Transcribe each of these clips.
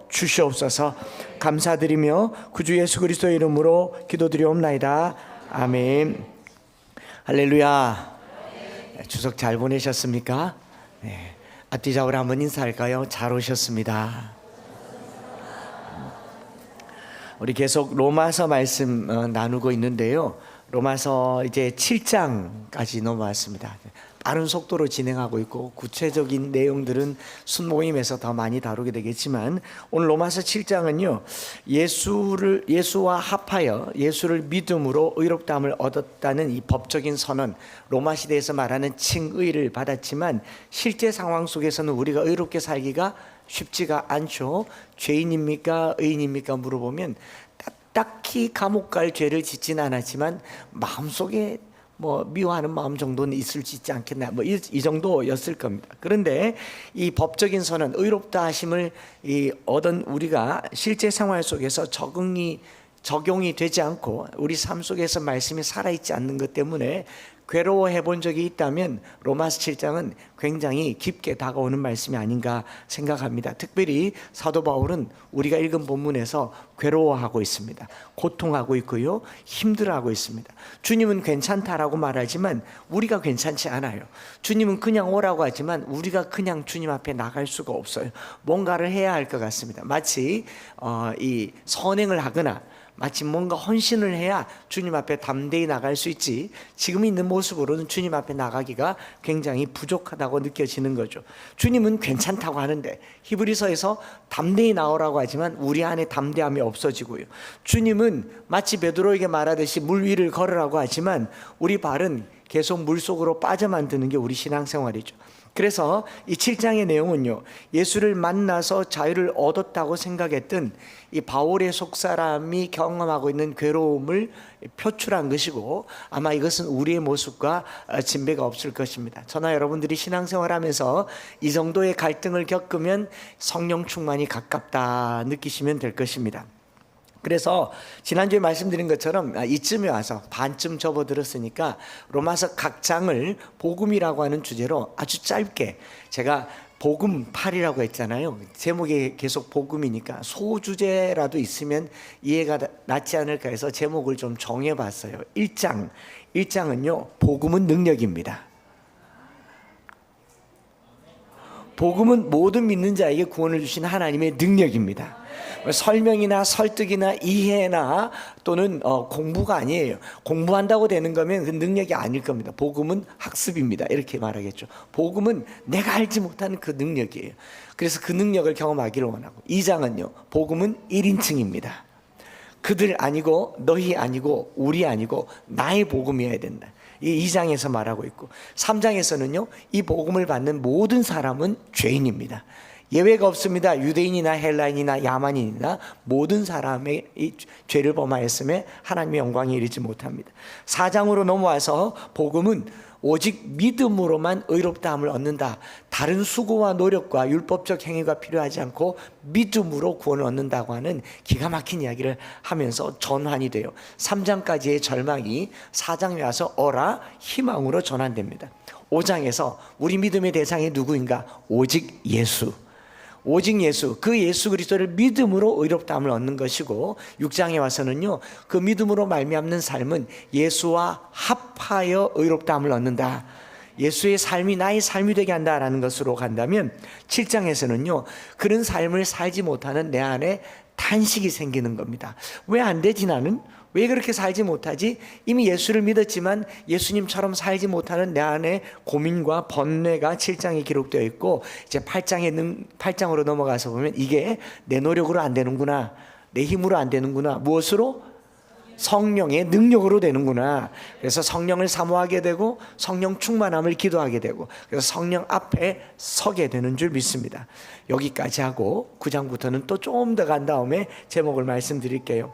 주시옵소서. 감사드리며 구주 예수 그리스도의 이름으로 기도드리옵나이다. 아멘. 할렐루야. 추석 잘 보내셨습니까? 네. 앞뒤 좌우로 한번 인사할까요? 잘 오셨습니다. 우리 계속 로마서 말씀 나누고 있는데요. 로마서 이제 7장까지 넘어왔습니다. 빠른 속도로 진행하고 있고 구체적인 내용들은 순모임에서 더 많이 다루게 되겠지만, 오늘 로마서 7장은요, 예수와 합하여 예수를 믿음으로 의롭다함을 얻었다는 이 법적인 선언, 로마 시대에서 말하는 칭의를 받았지만 실제 상황 속에서는 우리가 의롭게 살기가 쉽지가 않죠. 죄인입니까 의인입니까 물어보면 딱히 감옥 갈 죄를 짓진 않았지만 마음속에 미워하는 마음 정도는 있을 수 있지 않겠나, 이 정도였을 겁니다. 그런데 이 법적인 선언, 의롭다 하심을 얻은 우리가 실제 생활 속에서 적용이 되지 않고 우리 삶 속에서 말씀이 살아있지 않는 것 때문에 괴로워해 본 적이 있다면 로마서 7장은 굉장히 깊게 다가오는 말씀이 아닌가 생각합니다. 특별히 사도 바울은 우리가 읽은 본문에서 괴로워하고 있습니다. 고통하고 있고요, 힘들어하고 있습니다. 주님은 괜찮다라고 말하지만 우리가 괜찮지 않아요. 주님은 그냥 오라고 하지만 우리가 그냥 주님 앞에 나갈 수가 없어요. 뭔가를 해야 할 것 같습니다. 마치 이 선행을 하거나 마치 뭔가 헌신을 해야 주님 앞에 담대히 나갈 수 있지, 지금 있는 모습으로는 주님 앞에 나가기가 굉장히 부족하다고 느껴지는 거죠. 주님은 괜찮다고 하는데 히브리서에서 담대히 나오라고 하지만 우리 안에 담대함이 없어지고요, 주님은 마치 베드로에게 말하듯이 물 위를 걸으라고 하지만 우리 발은 계속 물속으로 빠져만 드는 게 우리 신앙생활이죠. 그래서 이 7장의 내용은요, 예수를 만나서 자유를 얻었다고 생각했던 이 바울의 속사람이 경험하고 있는 괴로움을 표출한 것이고, 아마 이것은 우리의 모습과 진배가 없을 것입니다. 저나 여러분들이 신앙생활하면서 이 정도의 갈등을 겪으면 성령 충만이 가깝다 느끼시면 될 것입니다. 그래서 지난주에 말씀드린 것처럼 이쯤에 와서 반쯤 접어들었으니까 로마서 각 장을 복음이라고 하는 주제로 아주 짧게, 제가 복음 8이라고 했잖아요. 제목이 계속 복음이니까 소주제라도 있으면 이해가 낫지 않을까 해서 제목을 좀 정해봤어요. 1장은요, 복음은 능력입니다. 복음은 모든 믿는 자에게 구원을 주신 하나님의 능력입니다. 설명이나 설득이나 이해나 또는 공부가 아니에요. 공부한다고 되는 거면 그 능력이 아닐 겁니다. 복음은 학습입니다. 이렇게 말하겠죠. 복음은 내가 알지 못하는 그 능력이에요. 그래서 그 능력을 경험하기를 원하고, 2장은요, 복음은 1인칭입니다. 그들 아니고 너희 아니고 우리 아니고 나의 복음이어야 된다. 이 2장에서 말하고 있고, 3장에서는요, 이 복음을 받는 모든 사람은 죄인입니다. 예외가 없습니다. 유대인이나 헬라인이나 야만인이나 모든 사람의 이 죄를 범하였음에 하나님의 영광에 이르지 못합니다. 4장으로 넘어와서 복음은 오직 믿음으로만 의롭다함을 얻는다. 다른 수고와 노력과 율법적 행위가 필요하지 않고 믿음으로 구원을 얻는다고 하는 기가 막힌 이야기를 하면서 전환이 돼요. 3장까지의 절망이 4장에 와서 어라 희망으로 전환됩니다. 5장에서 우리 믿음의 대상이 누구인가? 오직 예수. 오직 예수, 그 예수 그리스도를 믿음으로 의롭다함을 얻는 것이고, 6장에 와서는요, 그 믿음으로 말미암는 삶은 예수와 합하여 의롭다함을 얻는다. 예수의 삶이 나의 삶이 되게 한다라는 것으로 간다면, 7장에서는요, 그런 삶을 살지 못하는 내 안에 탄식이 생기는 겁니다. 왜 안 되지 나는? 왜 그렇게 살지 못하지? 이미 예수를 믿었지만 예수님처럼 살지 못하는 내 안에 고민과 번뇌가 7장에 기록되어 있고, 이제 8장으로 넘어가서 보면 이게 내 노력으로 안 되는구나, 내 힘으로 안 되는구나, 무엇으로? 성령의 능력으로 되는구나. 그래서 성령을 사모하게 되고 성령 충만함을 기도하게 되고, 그래서 성령 앞에 서게 되는 줄 믿습니다. 여기까지 하고 9장부터는 또 좀 더 간 다음에 제목을 말씀드릴게요.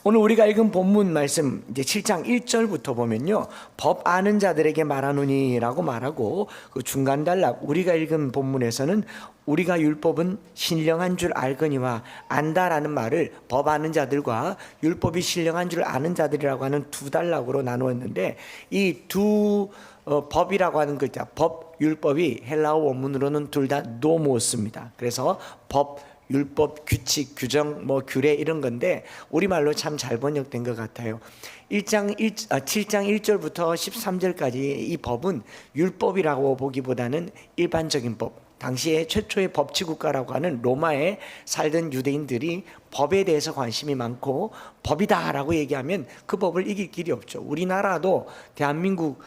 오늘 우리가 읽은 본문 말씀 이제 7장 1절부터 보면요, 법 아는 자들에게 말하노니라고 말하고, 그 중간 단락 우리가 읽은 본문에서는 우리가 율법은 신령한 줄 알거니와 안다라는 말을 법 아는 자들과 율법이 신령한 줄 아는 자들이라고 하는 두 단락으로 나누었는데, 이 두 법이라고 하는 글자, 법, 율법이 헬라어 원문으로는 둘 다 노모스입니다. 그래서 법, 율법, 규칙, 규정, 규례 이런 건데 우리말로 참 잘 번역된 것 같아요. 7장 1절부터 13절까지 이 법은 율법이라고 보기보다는 일반적인 법, 당시에 최초의 법치국가라고 하는 로마에 살던 유대인들이 법에 대해서 관심이 많고 법이다라고 얘기하면 그 법을 이길 길이 없죠. 우리나라도 대한민국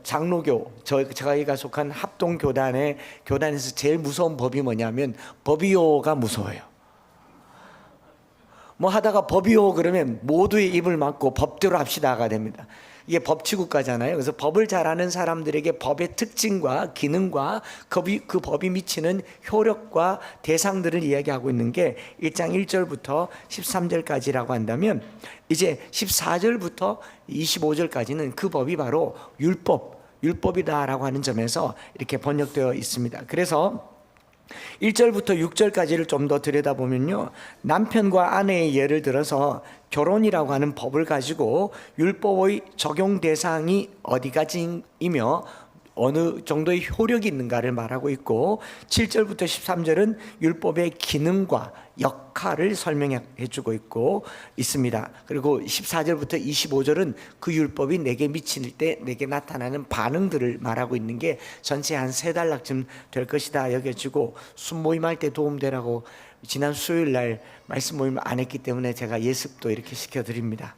장로교, 저희가 속한 합동교단의 교단에서 제일 무서운 법이 뭐냐면 법이요가 무서워요. 뭐 하다가 법이요 그러면 모두의 입을 막고 법대로 합시다가 됩니다. 이게 법치국가잖아요. 그래서 법을 잘 아는 사람들에게 법의 특징과 기능과 그 법이 미치는 효력과 대상들을 이야기하고 있는 게 1장 1절부터 13절까지라고 한다면, 이제 14절부터 25절까지는 그 법이 바로 율법이다라고 하는 점에서 이렇게 번역되어 있습니다. 그래서 1절부터 6절까지를 좀 더 들여다보면요, 남편과 아내의 예를 들어서 결혼이라고 하는 법을 가지고 율법의 적용 대상이 어디까지이며 어느 정도의 효력이 있는가를 말하고 있고, 7절부터 13절은 율법의 기능과 역할을 설명해 주고 있습니다. 그리고 14절부터 25절은 그 율법이 내게 미칠 때 내게 나타나는 반응들을 말하고 있는 게 전체 한 3단락쯤 될 것이다 여겨지고, 순모임할 때 도움되라고 지난 수요일 날 말씀 모임을 안 했기 때문에 제가 예습도 이렇게 시켜드립니다.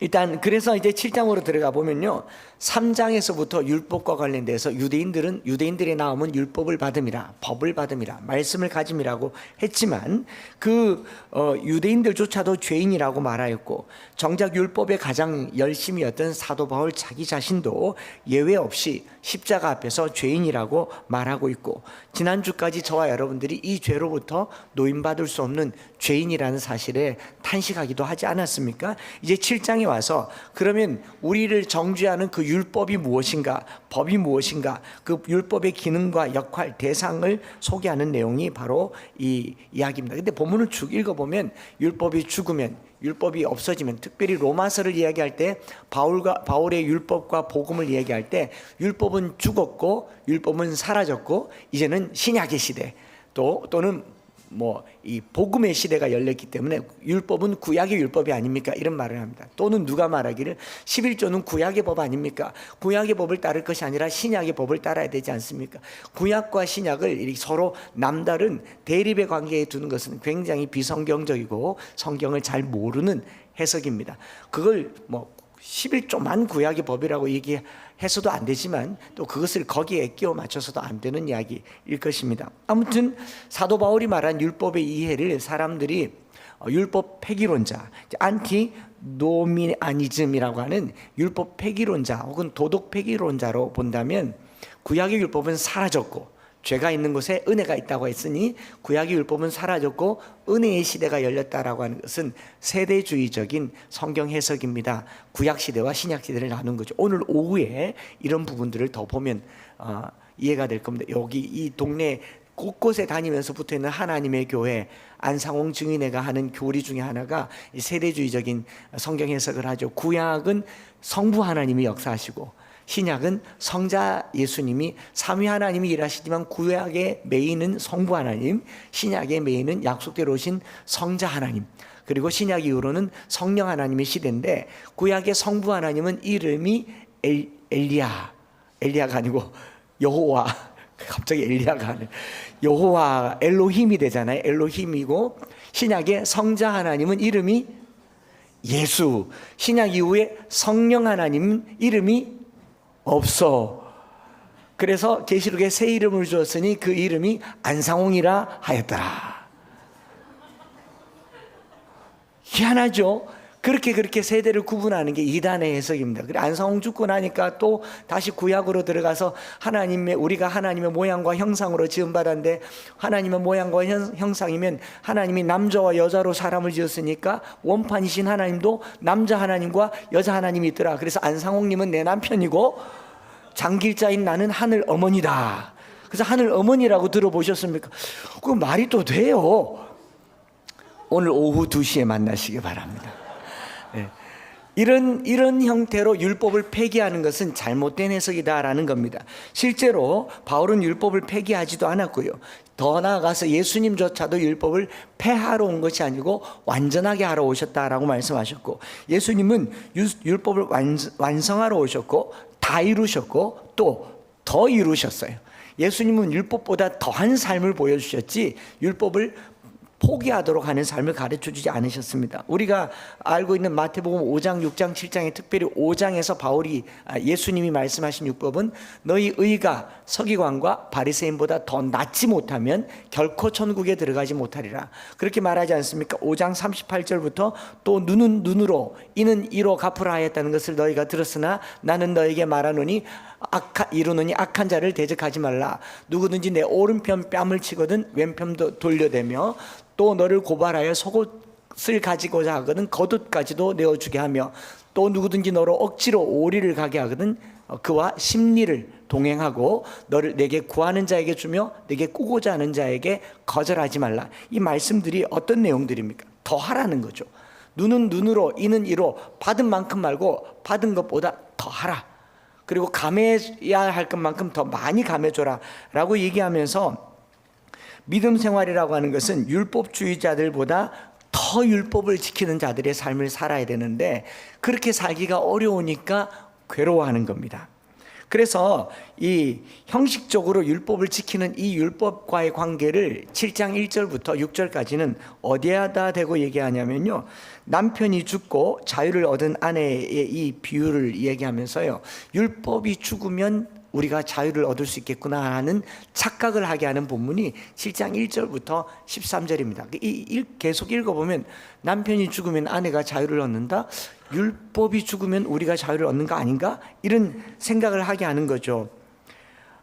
일단 그래서 이제 7장으로 들어가 보면요, 3장에서부터 율법과 관련돼서 유대인들이 나오면 율법을 받음이라, 법을 받음이라, 말씀을 가짐이라고 했지만 그 유대인들조차도 죄인이라고 말하였고, 정작 율법에 가장 열심이었던 사도 바울 자기 자신도 예외 없이 십자가 앞에서 죄인이라고 말하고 있고, 지난주까지 저와 여러분들이 이 죄로부터 노임받을 수 없는 죄인이라는 사실에 탄식하기도 하지 않았습니까? 이제 7장에 와서 그러면 우리를 정죄하는 그 율법이 무엇인가, 법이 무엇인가, 그 율법의 기능과 역할, 대상을 소개하는 내용이 바로 이 이야기입니다. 근데 본문을 쭉 읽어보면 율법이 죽으면, 율법이 없어지면, 특별히 로마서를 이야기할 때 바울의 율법과 복음을 이야기할 때 율법은 죽었고 율법은 사라졌고 이제는 신약의 시대 또는 이 복음의 시대가 열렸기 때문에 율법은 구약의 율법이 아닙니까? 이런 말을 합니다. 또는 누가 말하기를 11조는 구약의 법 아닙니까? 구약의 법을 따를 것이 아니라 신약의 법을 따라야 되지 않습니까? 구약과 신약을 서로 남다른 대립의 관계에 두는 것은 굉장히 비성경적이고 성경을 잘 모르는 해석입니다. 그걸 11조만 구약의 법이라고 얘기해서도 안 되지만 또 그것을 거기에 끼워 맞춰서도 안 되는 이야기일 것입니다. 아무튼 사도 바울이 말한 율법의 이해를 사람들이 율법 폐기론자, 안티노미아니즘이라고 하는 율법 폐기론자 혹은 도덕 폐기론자로 본다면, 구약의 율법은 사라졌고 죄가 있는 곳에 은혜가 있다고 했으니 구약의 율법은 사라졌고 은혜의 시대가 열렸다라고 하는 것은 세대주의적인 성경 해석입니다. 구약 시대와 신약 시대를 나눈 거죠. 오늘 오후에 이런 부분들을 더 보면 이해가 될 겁니다. 여기 이 동네 곳곳에 다니면서 붙어있는 하나님의 교회, 안상홍 증인회가 하는 교리 중에 하나가 세대주의적인 성경 해석을 하죠. 구약은 성부 하나님이 역사하시고 신약은 성자 예수님이 삼위 하나님이 일하시지만 구약의 메인은 성부 하나님, 신약의 메인은 약속대로 오신 성자 하나님, 그리고 신약 이후로는 성령 하나님의 시대인데, 구약의 성부 하나님은 이름이 엘리야가 아니고 여호와, 갑자기 엘리야가 아니고 여호와, 엘로힘이 되잖아요. 엘로힘이고, 신약의 성자 하나님은 이름이 예수, 신약 이후에 성령 하나님은 이름이 없어. 그래서 계시록에 새 이름을 주었으니 그 이름이 안상홍이라 하였더라. 희한하죠? 그렇게 세대를 구분하는 게 이단의 해석입니다. 그래 안상홍 죽고 나니까 또 다시 구약으로 들어가서 우리가 하나님의 모양과 형상으로 지음받았는데 하나님의 모양과 형상이면 하나님이 남자와 여자로 사람을 지었으니까 원판이신 하나님도 남자 하나님과 여자 하나님이 있더라. 그래서 안상홍님은 내 남편이고 장길자인 나는 하늘 어머니다. 그래서 하늘 어머니라고 들어보셨습니까? 그 말이 또 돼요. 오늘 오후 2시에 만나시기 바랍니다. 네. 이런 형태로 율법을 폐기하는 것은 잘못된 해석이다라는 겁니다. 실제로 바울은 율법을 폐기하지도 않았고요. 더 나아가서 예수님조차도 율법을 폐하러 온 것이 아니고 완전하게 하러 오셨다라고 말씀하셨고, 예수님은 율법을 완성하러 오셨고 다 이루셨고 또 더 이루셨어요. 예수님은 율법보다 더한 삶을 보여주셨지 율법을 포기하도록 하는 삶을 가르쳐주지 않으셨습니다. 우리가 알고 있는 마태복음 5장, 6장, 7장에 특별히 5장에서 예수님이 말씀하신 율법은 너희 의가 서기관과 바리새인보다 더 낫지 못하면 결코 천국에 들어가지 못하리라. 그렇게 말하지 않습니까? 5장 38절부터 또 눈은 눈으로 이는 이로 갚으라 하였다는 것을 너희가 들었으나 나는 너에게 말하노니 이루느니 악한 자를 대적하지 말라. 누구든지 내 오른편 뺨을 치거든 왼편도 돌려대며 또 너를 고발하여 속옷을 가지고자 하거든 겉옷까지도 내어주게 하며 또 누구든지 너로 억지로 오리를 가게 하거든 그와 심리를 동행하고 너를 내게 구하는 자에게 주며 내게 꾸고자 하는 자에게 거절하지 말라. 이 말씀들이 어떤 내용들입니까? 더 하라는 거죠. 눈은 눈으로 이는 이로 받은 만큼 말고 받은 것보다 더 하라. 그리고 감해야 할 것만큼 더 많이 감해줘라 라고 얘기하면서 믿음 생활이라고 하는 것은 율법주의자들보다 더 율법을 지키는 자들의 삶을 살아야 되는데 그렇게 살기가 어려우니까 괴로워하는 겁니다. 그래서 이 형식적으로 율법을 지키는 이 율법과의 관계를 7장 1절부터 6절까지는 어디에다 대고 얘기하냐면요, 남편이 죽고 자유를 얻은 아내의 이 비유를 얘기하면서요, 율법이 죽으면 우리가 자유를 얻을 수 있겠구나 하는 착각을 하게 하는 본문이 7장 1절부터 13절입니다. 계속 읽어보면 남편이 죽으면 아내가 자유를 얻는다? 율법이 죽으면 우리가 자유를 얻는 거 아닌가? 이런 생각을 하게 하는 거죠.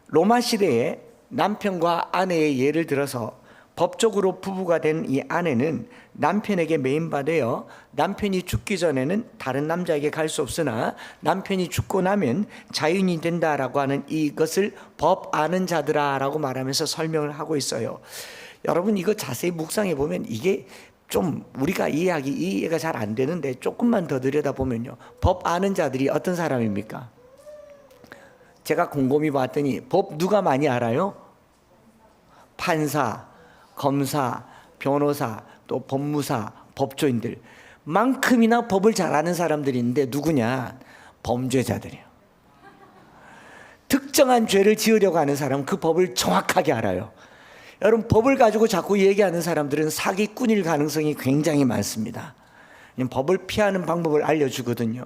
로마 시대에 남편과 아내의 예를 들어서 법적으로 부부가 된 이 아내는 남편에게 매인받아요. 남편이 죽기 전에는 다른 남자에게 갈 수 없으나 남편이 죽고 나면 자유인이 된다라고 하는 이것을 법 아는 자들아라고 말하면서 설명을 하고 있어요. 여러분 이거 자세히 묵상해 보면 이게 좀 우리가 이해가 잘 안 되는데 조금만 더 들여다보면요, 법 아는 자들이 어떤 사람입니까? 제가 곰곰이 봤더니 법 누가 많이 알아요? 판사, 검사, 변호사, 또 법무사, 법조인들 만큼이나 법을 잘 아는 사람들이 있는데 누구냐? 범죄자들이에요. 특정한 죄를 지으려고 하는 사람은 그 법을 정확하게 알아요. 여러분 법을 가지고 자꾸 얘기하는 사람들은 사기꾼일 가능성이 굉장히 많습니다. 법을 피하는 방법을 알려주거든요.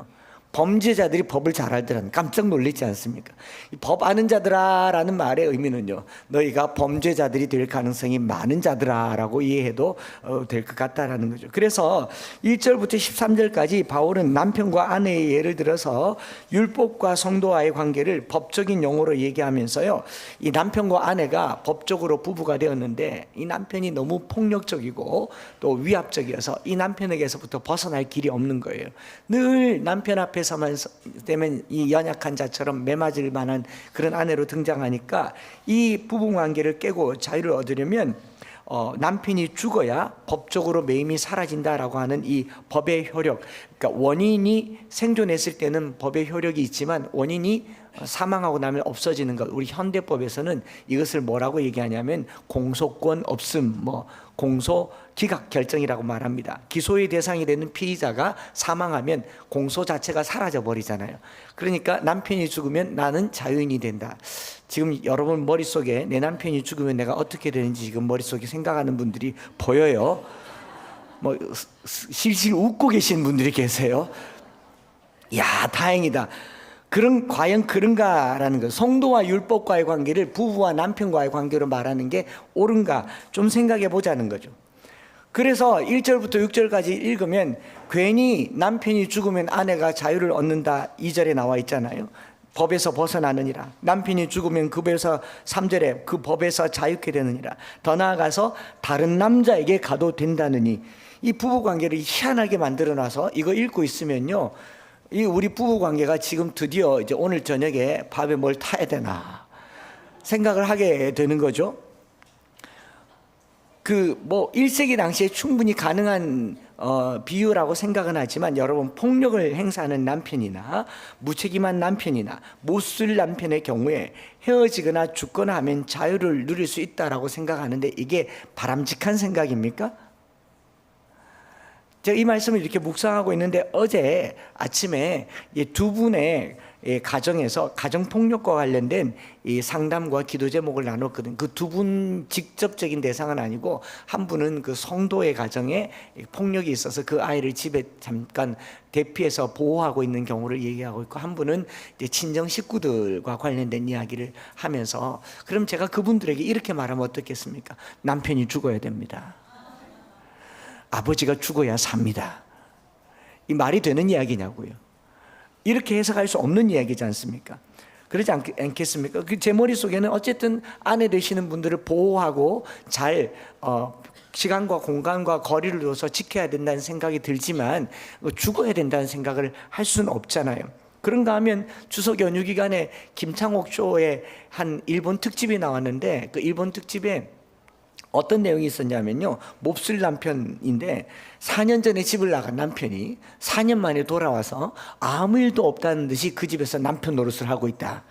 범죄자들이 법을 잘 알더라는 깜짝 놀라지 않습니까? 법 아는 자들아라는 말의 의미는요, 너희가 범죄자들이 될 가능성이 많은 자들아라고 이해해도 될 것 같다라는 거죠. 그래서 1절부터 13절까지 바울은 남편과 아내의 예를 들어서 율법과 성도와의 관계를 법적인 용어로 얘기하면서요, 이 남편과 아내가 법적으로 부부가 되었는데 이 남편이 너무 폭력적이고 또 위압적이어서 이 남편에게서부터 벗어날 길이 없는 거예요. 늘 남편 앞에 서만 되면 이 연약한 자처럼 매맞을 만한 그런 아내로 등장하니까 이 부부 관계를 깨고 자유를 얻으려면 남편이 죽어야 법적으로 매임이 사라진다라고 하는 이 법의 효력, 그러니까 원인이 생존했을 때는 법의 효력이 있지만 원인이 사망하고 나면 없어지는 것, 우리 현대법에서는 이것을 뭐라고 얘기하냐면 공소권 없음, 공소 기각 결정이라고 말합니다. 기소의 대상이 되는 피의자가 사망하면 공소 자체가 사라져 버리잖아요. 그러니까 남편이 죽으면 나는 자유인이 된다. 지금 여러분 머릿속에 내 남편이 죽으면 내가 어떻게 되는지 지금 머릿속에 생각하는 분들이 보여요. 실실 웃고 계신 분들이 계세요. 야, 다행이다. 과연 그런가라는 것, 성도와 율법과의 관계를 부부와 남편과의 관계로 말하는 게 옳은가 좀 생각해 보자는 거죠. 그래서 1절부터 6절까지 읽으면 괜히 남편이 죽으면 아내가 자유를 얻는다 2절에 나와 있잖아요. 법에서 벗어나느니라. 남편이 죽으면 그 법에서 3절에 그 법에서 자유케 되느니라. 더 나아가서 다른 남자에게 가도 된다느니. 이 부부관계를 희한하게 만들어놔서 이거 읽고 있으면요, 이 우리 부부관계가 지금 드디어 이제 오늘 저녁에 밥에 뭘 타야 되나 생각을 하게 되는 거죠. 그 뭐 1세기 당시에 충분히 가능한 비유라고 생각은 하지만, 여러분, 폭력을 행사하는 남편이나 무책임한 남편이나 못쓸 남편의 경우에 헤어지거나 죽거나 하면 자유를 누릴 수 있다라고 생각하는데, 이게 바람직한 생각입니까? 제가 이 말씀을 이렇게 묵상하고 있는데, 어제 아침에 두 분의 가정에서 가정폭력과 관련된 이 상담과 기도 제목을 나눴거든요. 그 두 분 직접적인 대상은 아니고, 한 분은 그 성도의 가정에 폭력이 있어서 그 아이를 집에 잠깐 대피해서 보호하고 있는 경우를 얘기하고 있고, 한 분은 이제 친정 식구들과 관련된 이야기를 하면서, 그럼 제가 그분들에게 이렇게 말하면 어떻겠습니까? 남편이 죽어야 됩니다. 아버지가 죽어야 삽니다. 이 말이 되는 이야기냐고요. 이렇게 해석할 수 없는 이야기지 않습니까? 그러지 않겠습니까? 제 머릿속에는 어쨌든 아내 되시는 분들을 보호하고 잘 시간과 공간과 거리를 둬서 지켜야 된다는 생각이 들지만, 죽어야 된다는 생각을 할 수는 없잖아요. 그런가 하면 추석 연휴 기간에 김창옥 쇼에 한 일본 특집이 나왔는데, 그 일본 특집에 어떤 내용이 있었냐면요, 몹쓸 남편인데 4년 전에 집을 나간 남편이 4년 만에 돌아와서 아무 일도 없다는 듯이 그 집에서 남편 노릇을 하고 있다.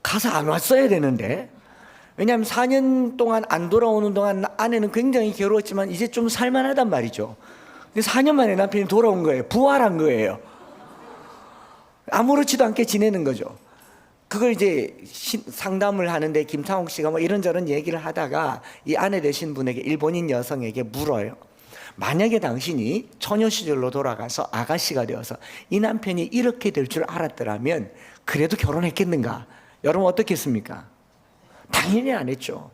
가서 안 왔어야 되는데, 왜냐하면 4년 동안 안 돌아오는 동안 아내는 굉장히 괴로웠지만 이제 좀 살만하단 말이죠. 근데 4년 만에 남편이 돌아온 거예요. 부활한 거예요. 아무렇지도 않게 지내는 거죠. 그걸 이제 상담을 하는데 김창옥 씨가 뭐 이런저런 얘기를 하다가 이 아내 되신 분에게, 일본인 여성에게 물어요. 만약에 당신이 처녀 시절로 돌아가서 아가씨가 되어서 이 남편이 이렇게 될 줄 알았더라면 그래도 결혼했겠는가? 여러분 어떻겠습니까? 당연히 안 했죠.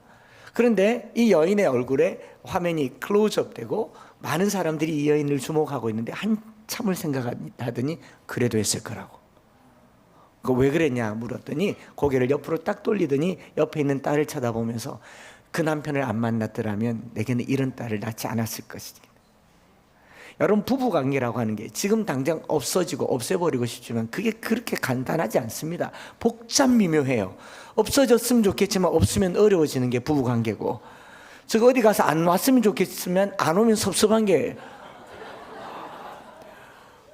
그런데 이 여인의 얼굴에 화면이 클로즈업 되고 많은 사람들이 이 여인을 주목하고 있는데 한참을 생각하더니 그래도 했을 거라고. 왜 그랬냐 물었더니 고개를 옆으로 딱 돌리더니 옆에 있는 딸을 쳐다보면서, 그 남편을 안 만났더라면 내게는 이런 딸을 낳지 않았을 것이지. 여러분, 부부관계라고 하는 게 지금 당장 없어지고 없애버리고 싶지만 그게 그렇게 간단하지 않습니다. 복잡 미묘해요. 없어졌으면 좋겠지만 없으면 어려워지는 게 부부관계고, 즉 어디 가서 안 왔으면 좋겠으면 안 오면 섭섭한 게,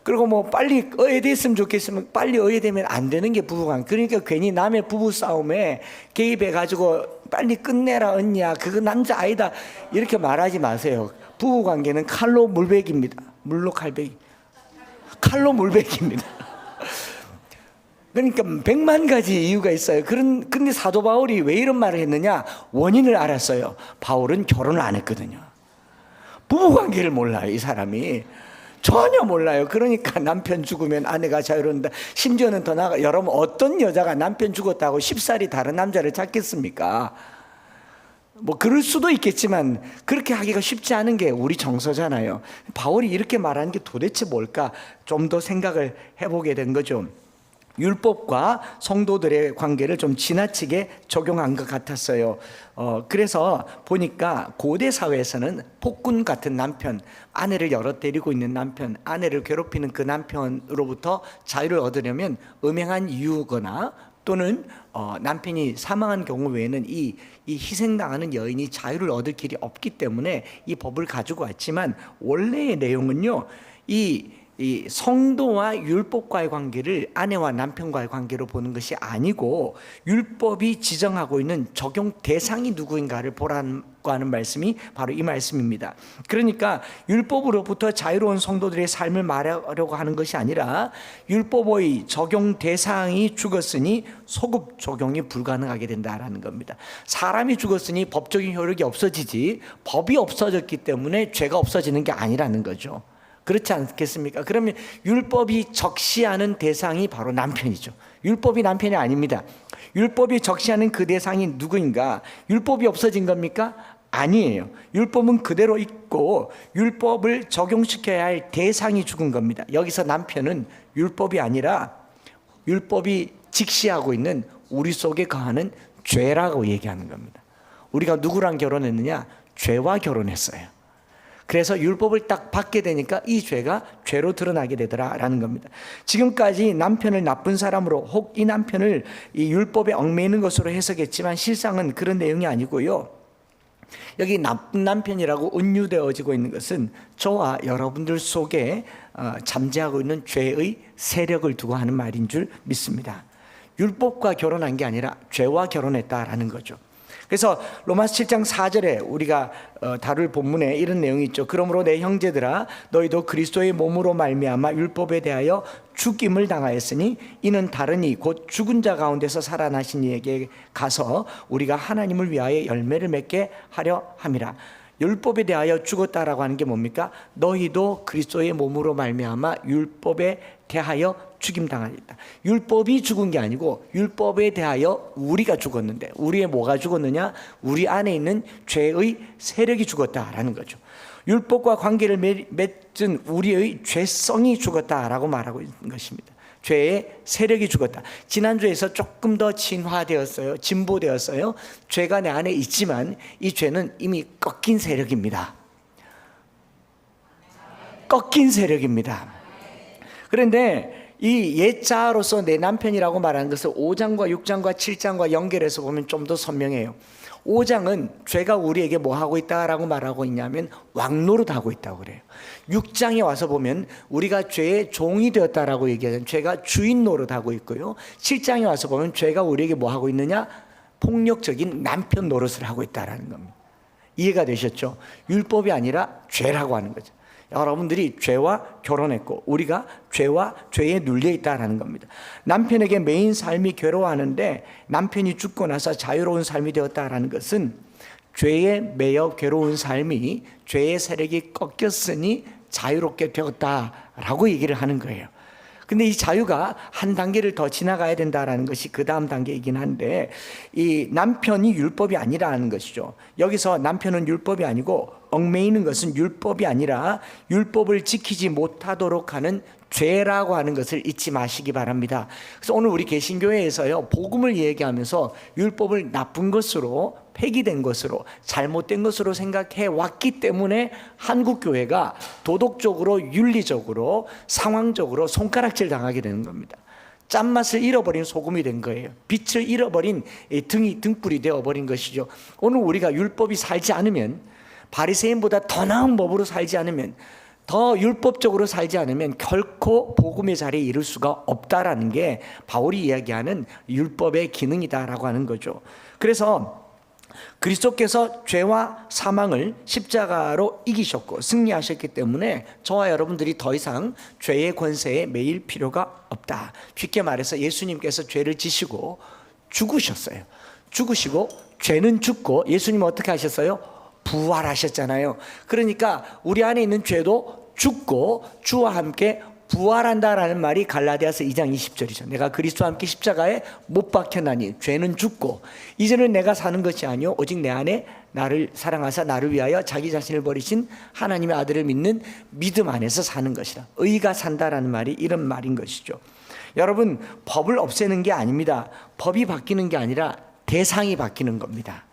그리고 뭐 빨리 어예됐으면 좋겠으면 빨리 어예되면 안 되는 게 부부관계. 그러니까 괜히 남의 부부싸움에 개입해가지고 빨리 끝내라 언니야, 그거 남자 아니다, 이렇게 말하지 마세요. 부부관계는 칼로 물베기입니다. 물로 칼베기, 칼로 물베기입니다. 그러니까 100만 가지 이유가 있어요. 근데 사도 바울이 왜 이런 말을 했느냐? 원인을 알았어요. 바울은 결혼을 안 했거든요. 부부관계를 몰라요, 이 사람이. 전혀 몰라요. 그러니까 남편 죽으면 아내가 자유로운다. 심지어는 더 나아가, 여러분, 어떤 여자가 남편 죽었다고 쉽사리 다른 남자를 찾겠습니까? 뭐 그럴 수도 있겠지만 그렇게 하기가 쉽지 않은 게 우리 정서잖아요. 바울이 이렇게 말하는 게 도대체 뭘까? 좀 더 생각을 해보게 된 거죠. 율법과 성도들의 관계를 좀 지나치게 적용한 것 같았어요. 그래서 보니까 고대 사회에서는 폭군 같은 남편, 아내를 여러 때리고 있는 남편, 아내를 괴롭히는 그 남편으로부터 자유를 얻으려면 음행한 이유거나 또는 남편이 사망한 경우 외에는 이 희생당하는 여인이 자유를 얻을 길이 없기 때문에 이 법을 가지고 왔지만, 원래의 내용은요, 이 성도와 율법과의 관계를 아내와 남편과의 관계로 보는 것이 아니고, 율법이 지정하고 있는 적용 대상이 누구인가를 보라고 하는 말씀이 바로 이 말씀입니다. 그러니까 율법으로부터 자유로운 성도들의 삶을 말하려고 하는 것이 아니라, 율법의 적용 대상이 죽었으니 소급 적용이 불가능하게 된다라는 겁니다. 사람이 죽었으니 법적인 효력이 없어지지, 법이 없어졌기 때문에 죄가 없어지는 게 아니라는 거죠. 그렇지 않겠습니까? 그러면 율법이 적시하는 대상이 바로 남편이죠. 율법이 남편이 아닙니다. 율법이 적시하는 그 대상이 누구인가? 율법이 없어진 겁니까? 아니에요. 율법은 그대로 있고 율법을 적용시켜야 할 대상이 죽은 겁니다. 여기서 남편은 율법이 아니라 율법이 직시하고 있는 우리 속에 거하는 죄라고 얘기하는 겁니다. 우리가 누구랑 결혼했느냐? 죄와 결혼했어요. 그래서 율법을 딱 받게 되니까 이 죄가 죄로 드러나게 되더라라는 겁니다. 지금까지 남편을 나쁜 사람으로 혹 이 남편을 이 율법에 얽매이는 것으로 해석했지만 실상은 그런 내용이 아니고요. 여기 나쁜 남편이라고 은유되어지고 있는 것은 저와 여러분들 속에 잠재하고 있는 죄의 세력을 두고 하는 말인 줄 믿습니다. 율법과 결혼한 게 아니라 죄와 결혼했다라는 거죠. 그래서 로마서 7장 4절에 우리가 다룰 본문에 이런 내용이 있죠. 그러므로 내 형제들아 너희도 그리스도의 몸으로 말미암아 율법에 대하여 죽임을 당하였으니 이는 다르니 곧 죽은 자 가운데서 살아나신 이에게 가서 우리가 하나님을 위하여 열매를 맺게 하려 함이라. 율법에 대하여 죽었다라고 하는 게 뭡니까? 너희도 그리스도의 몸으로 말미암아 율법에 대하여 죽임당하였다. 율법이 죽은 게 아니고 율법에 대하여 우리가 죽었는데 우리의 뭐가 죽었느냐? 우리 안에 있는 죄의 세력이 죽었다라는 거죠. 율법과 관계를 맺은 우리의 죄성이 죽었다라고 말하고 있는 것입니다. 죄의 세력이 죽었다. 지난주에서 조금 더 진화되었어요. 진보되었어요. 죄가 내 안에 있지만 이 죄는 이미 꺾인 세력입니다. 꺾인 세력입니다. 그런데 이 옛자로서 내 남편이라고 말하는 것을 5장과 6장과 7장과 연결해서 보면 좀 더 선명해요. 5장은 죄가 우리에게 뭐 하고 있다라고 말하고 있냐면 왕노릇하고 있다고 그래요. 6장에 와서 보면 우리가 죄의 종이 되었다라고 얘기하는 죄가 주인 노릇하고 있고요. 7장에 와서 보면 죄가 우리에게 뭐 하고 있느냐? 폭력적인 남편 노릇을 하고 있다라는 겁니다. 이해가 되셨죠? 율법이 아니라 죄라고 하는 거죠. 여러분들이 죄와 결혼했고 우리가 죄와 죄에 눌려 있다라는 겁니다. 남편에게 매인 삶이 괴로워하는데 남편이 죽고 나서 자유로운 삶이 되었다라는 것은 죄에 매여 괴로운 삶이 죄의 세력이 꺾였으니 자유롭게 되었다라고 얘기를 하는 거예요. 근데 이 자유가 한 단계를 더 지나가야 된다라는 것이 그 다음 단계이긴 한데 이 남편이 율법이 아니라는 것이죠. 여기서 남편은 율법이 아니고 얽매이는 것은 율법이 아니라 율법을 지키지 못하도록 하는 죄라고 하는 것을 잊지 마시기 바랍니다. 그래서 오늘 우리 개신교회에서요 복음을 얘기하면서 율법을 나쁜 것으로 폐기된 것으로 잘못된 것으로 생각해 왔기 때문에 한국 교회가 도덕적으로 윤리적으로 상황적으로 손가락질 당하게 되는 겁니다. 짠맛을 잃어버린 소금이 된 거예요. 빛을 잃어버린 등불이 되어버린 것이죠. 오늘 우리가 율법이 살지 않으면 바리새인보다 더 나은 법으로 살지 않으면 더 율법적으로 살지 않으면 결코 복음의 자리에 이를 수가 없다라는 게 바울이 이야기하는 율법의 기능이다라고 하는 거죠. 그래서 그리스도께서 죄와 사망을 십자가로 이기셨고 승리하셨기 때문에 저와 여러분들이 더 이상 죄의 권세에 매일 필요가 없다. 쉽게 말해서 예수님께서 죄를 지시고 죽으셨어요. 죽으시고 죄는 죽고 예수님은 어떻게 하셨어요? 부활하셨잖아요. 그러니까 우리 안에 있는 죄도 죽고 주와 함께 부활한다라는 말이 갈라디아서 2장 20절이죠. 내가 그리스도와 함께 십자가에 못 박혀나니 죄는 죽고 이제는 내가 사는 것이 아니요 오직 내 안에 나를 사랑하사 나를 위하여 자기 자신을 버리신 하나님의 아들을 믿는 믿음 안에서 사는 것이라. 의가 산다라는 말이 이런 말인 것이죠. 여러분 법을 없애는 게 아닙니다. 법이 바뀌는 게 아니라 대상이 바뀌는 겁니다.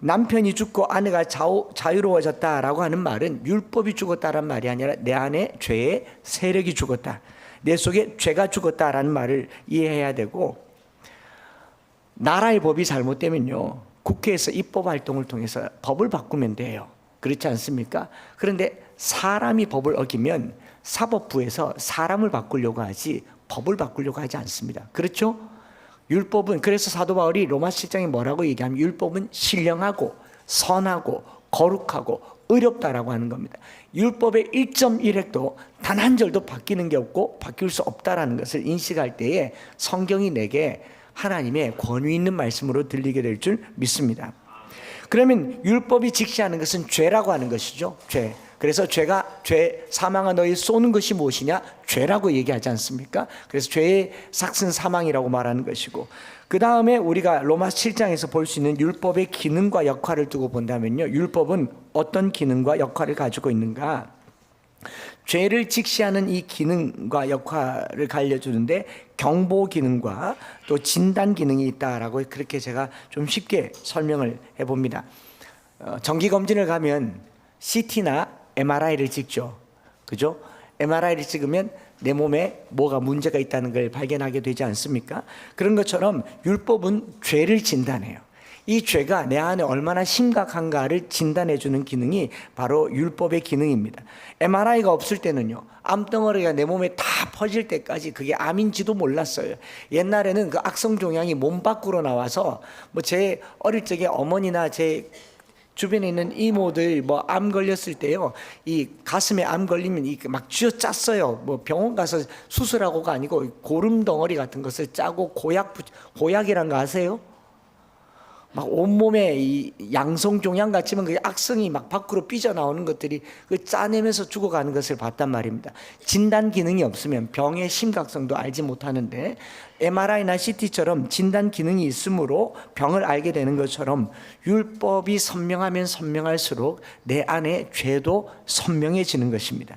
남편이 죽고 아내가 자유로워졌다라고 하는 말은 율법이 죽었다라는 말이 아니라 내 안에 죄의 세력이 죽었다, 내 속에 죄가 죽었다라는 말을 이해해야 되고, 나라의 법이 잘못되면요 국회에서 입법 활동을 통해서 법을 바꾸면 돼요. 그렇지 않습니까? 그런데 사람이 법을 어기면 사법부에서 사람을 바꾸려고 하지 법을 바꾸려고 하지 않습니다. 그렇죠? 율법은, 그래서 사도 바울이 로마서 7장에 뭐라고 얘기하면 율법은 신령하고 선하고 거룩하고 의롭다라고 하는 겁니다. 율법의 1.1획도 단 한 절도 바뀌는 게 없고 바뀔 수 없다라는 것을 인식할 때에 성경이 내게 하나님의 권위 있는 말씀으로 들리게 될 줄 믿습니다. 그러면 율법이 직시하는 것은 죄라고 하는 것이죠. 죄. 그래서 사망아 너희 쏘는 것이 무엇이냐? 죄라고 얘기하지 않습니까? 그래서 죄의 삭슨 사망이라고 말하는 것이고, 그 다음에 우리가 로마서 7장에서 볼 수 있는 율법의 기능과 역할을 두고 본다면요, 율법은 어떤 기능과 역할을 가지고 있는가? 죄를 직시하는 이 기능과 역할을 알려주는데 경보 기능과 또 진단 기능이 있다라고 그렇게 제가 좀 쉽게 설명을 해봅니다. 정기검진을 가면 CT나 MRI를 찍죠. 그죠? MRI를 찍으면 내 몸에 뭐가 문제가 있다는 걸 발견하게 되지 않습니까? 그런 것처럼 율법은 죄를 진단해요. 이 죄가 내 안에 얼마나 심각한가를 진단해주는 기능이 바로 율법의 기능입니다. MRI가 없을 때는요, 암덩어리가 내 몸에 다 퍼질 때까지 그게 암인지도 몰랐어요. 옛날에는 그 악성 종양이 몸 밖으로 나와서 뭐 제 어릴 적에 어머니나 제 주변에 있는 이모들 뭐 암 걸렸을 때요, 이 가슴에 암 걸리면 막 쥐어짰어요. 뭐 병원 가서 수술하고가 아니고 고름 덩어리 같은 것을 짜고 고약이란 거 아세요? 막 온몸에 이 양성 종양 같지만 그 악성이 막 밖으로 삐져나오는 것들이 그 짜내면서 죽어가는 것을 봤단 말입니다. 진단 기능이 없으면 병의 심각성도 알지 못하는데 MRI나 CT처럼 진단 기능이 있으므로 병을 알게 되는 것처럼 율법이 선명하면 선명할수록 내 안에 죄도 선명해지는 것입니다.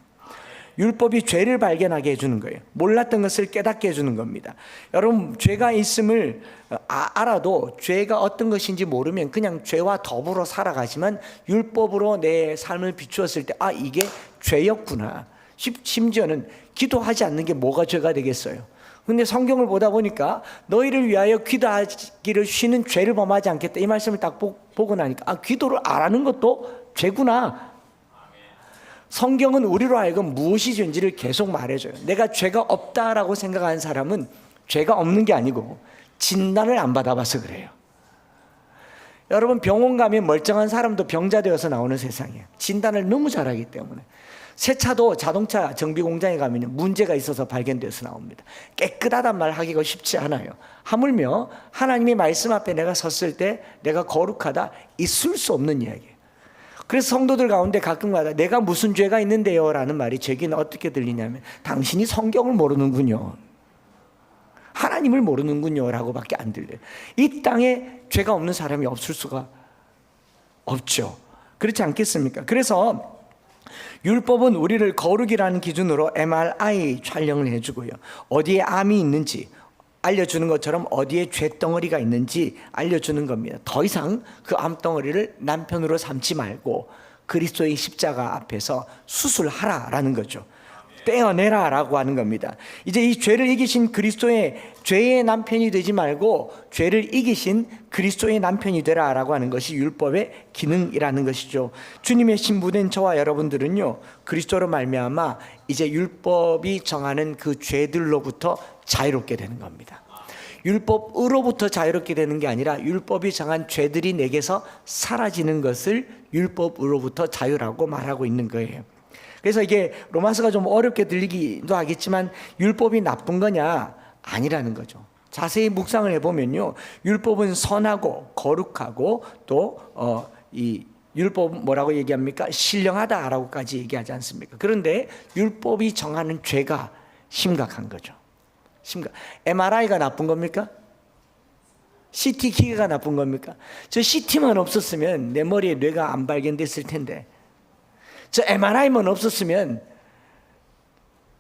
율법이 죄를 발견하게 해주는 거예요. 몰랐던 것을 깨닫게 해주는 겁니다. 여러분, 죄가 있음을 알아도 죄가 어떤 것인지 모르면 그냥 죄와 더불어 살아가지만 율법으로 내 삶을 비추었을 때 이게 죄였구나. 심지어는 기도하지 않는 게 뭐가 죄가 되겠어요. 근데 성경을 보다 보니까 너희를 위하여 기도하기를 쉬는 죄를 범하지 않겠다, 이 말씀을 딱 보고 나니까 기도를 안 하는 것도 죄구나. 성경은 우리로 하여금 무엇이 죄인지를 계속 말해줘요. 내가 죄가 없다라고 생각하는 사람은 죄가 없는 게 아니고 진단을 안 받아봐서 그래요. 여러분, 병원 가면 멀쩡한 사람도 병자 되어서 나오는 세상이에요. 진단을 너무 잘하기 때문에. 새 차도 자동차 정비 공장에 가면 문제가 있어서 발견돼서 나옵니다. 깨끗하단 말 하기가 쉽지 않아요. 하물며 하나님의 말씀 앞에 내가 섰을 때 내가 거룩하다, 있을 수 없는 이야기예요. 그래서 성도들 가운데 가끔가다 내가 무슨 죄가 있는데요 라는 말이 제게는 어떻게 들리냐면, 당신이 성경을 모르는군요, 하나님을 모르는군요 라고 밖에 안 들려요. 이 땅에 죄가 없는 사람이 없을 수가 없죠. 그렇지 않겠습니까? 그래서 율법은 우리를 거룩이라는 기준으로 MRI 촬영을 해주고요, 어디에 암이 있는지 알려주는 것처럼 어디에 죄덩어리가 있는지 알려주는 겁니다. 더 이상 그 암덩어리를 남편으로 삼지 말고 그리스도의 십자가 앞에서 수술하라라는 거죠. 떼어내라라고 하는 겁니다. 이제 이 죄를 이기신 그리스도의 죄의 남편이 되지 말고 죄를 이기신 그리스도의 남편이 되라라고 하는 것이 율법의 기능이라는 것이죠. 주님의 신부된 저와 여러분들은요, 그리스도로 말미암아 이제 율법이 정하는 그 죄들로부터 자유롭게 되는 겁니다. 율법으로부터 자유롭게 되는 게 아니라 율법이 정한 죄들이 내게서 사라지는 것을 율법으로부터 자유라고 말하고 있는 거예요. 그래서 이게 로마서가 좀 어렵게 들리기도 하겠지만 율법이 나쁜 거냐? 아니라는 거죠. 자세히 묵상을 해보면요, 율법은 선하고 거룩하고 또 이 율법은 뭐라고 얘기합니까? 신령하다라고까지 얘기하지 않습니까? 그런데 율법이 정하는 죄가 심각한 거죠. MRI가 나쁜 겁니까? CT 기계가 나쁜 겁니까? 저 CT만 없었으면 내 머리에 뇌가 안 발견됐을 텐데, 저 MRI만 없었으면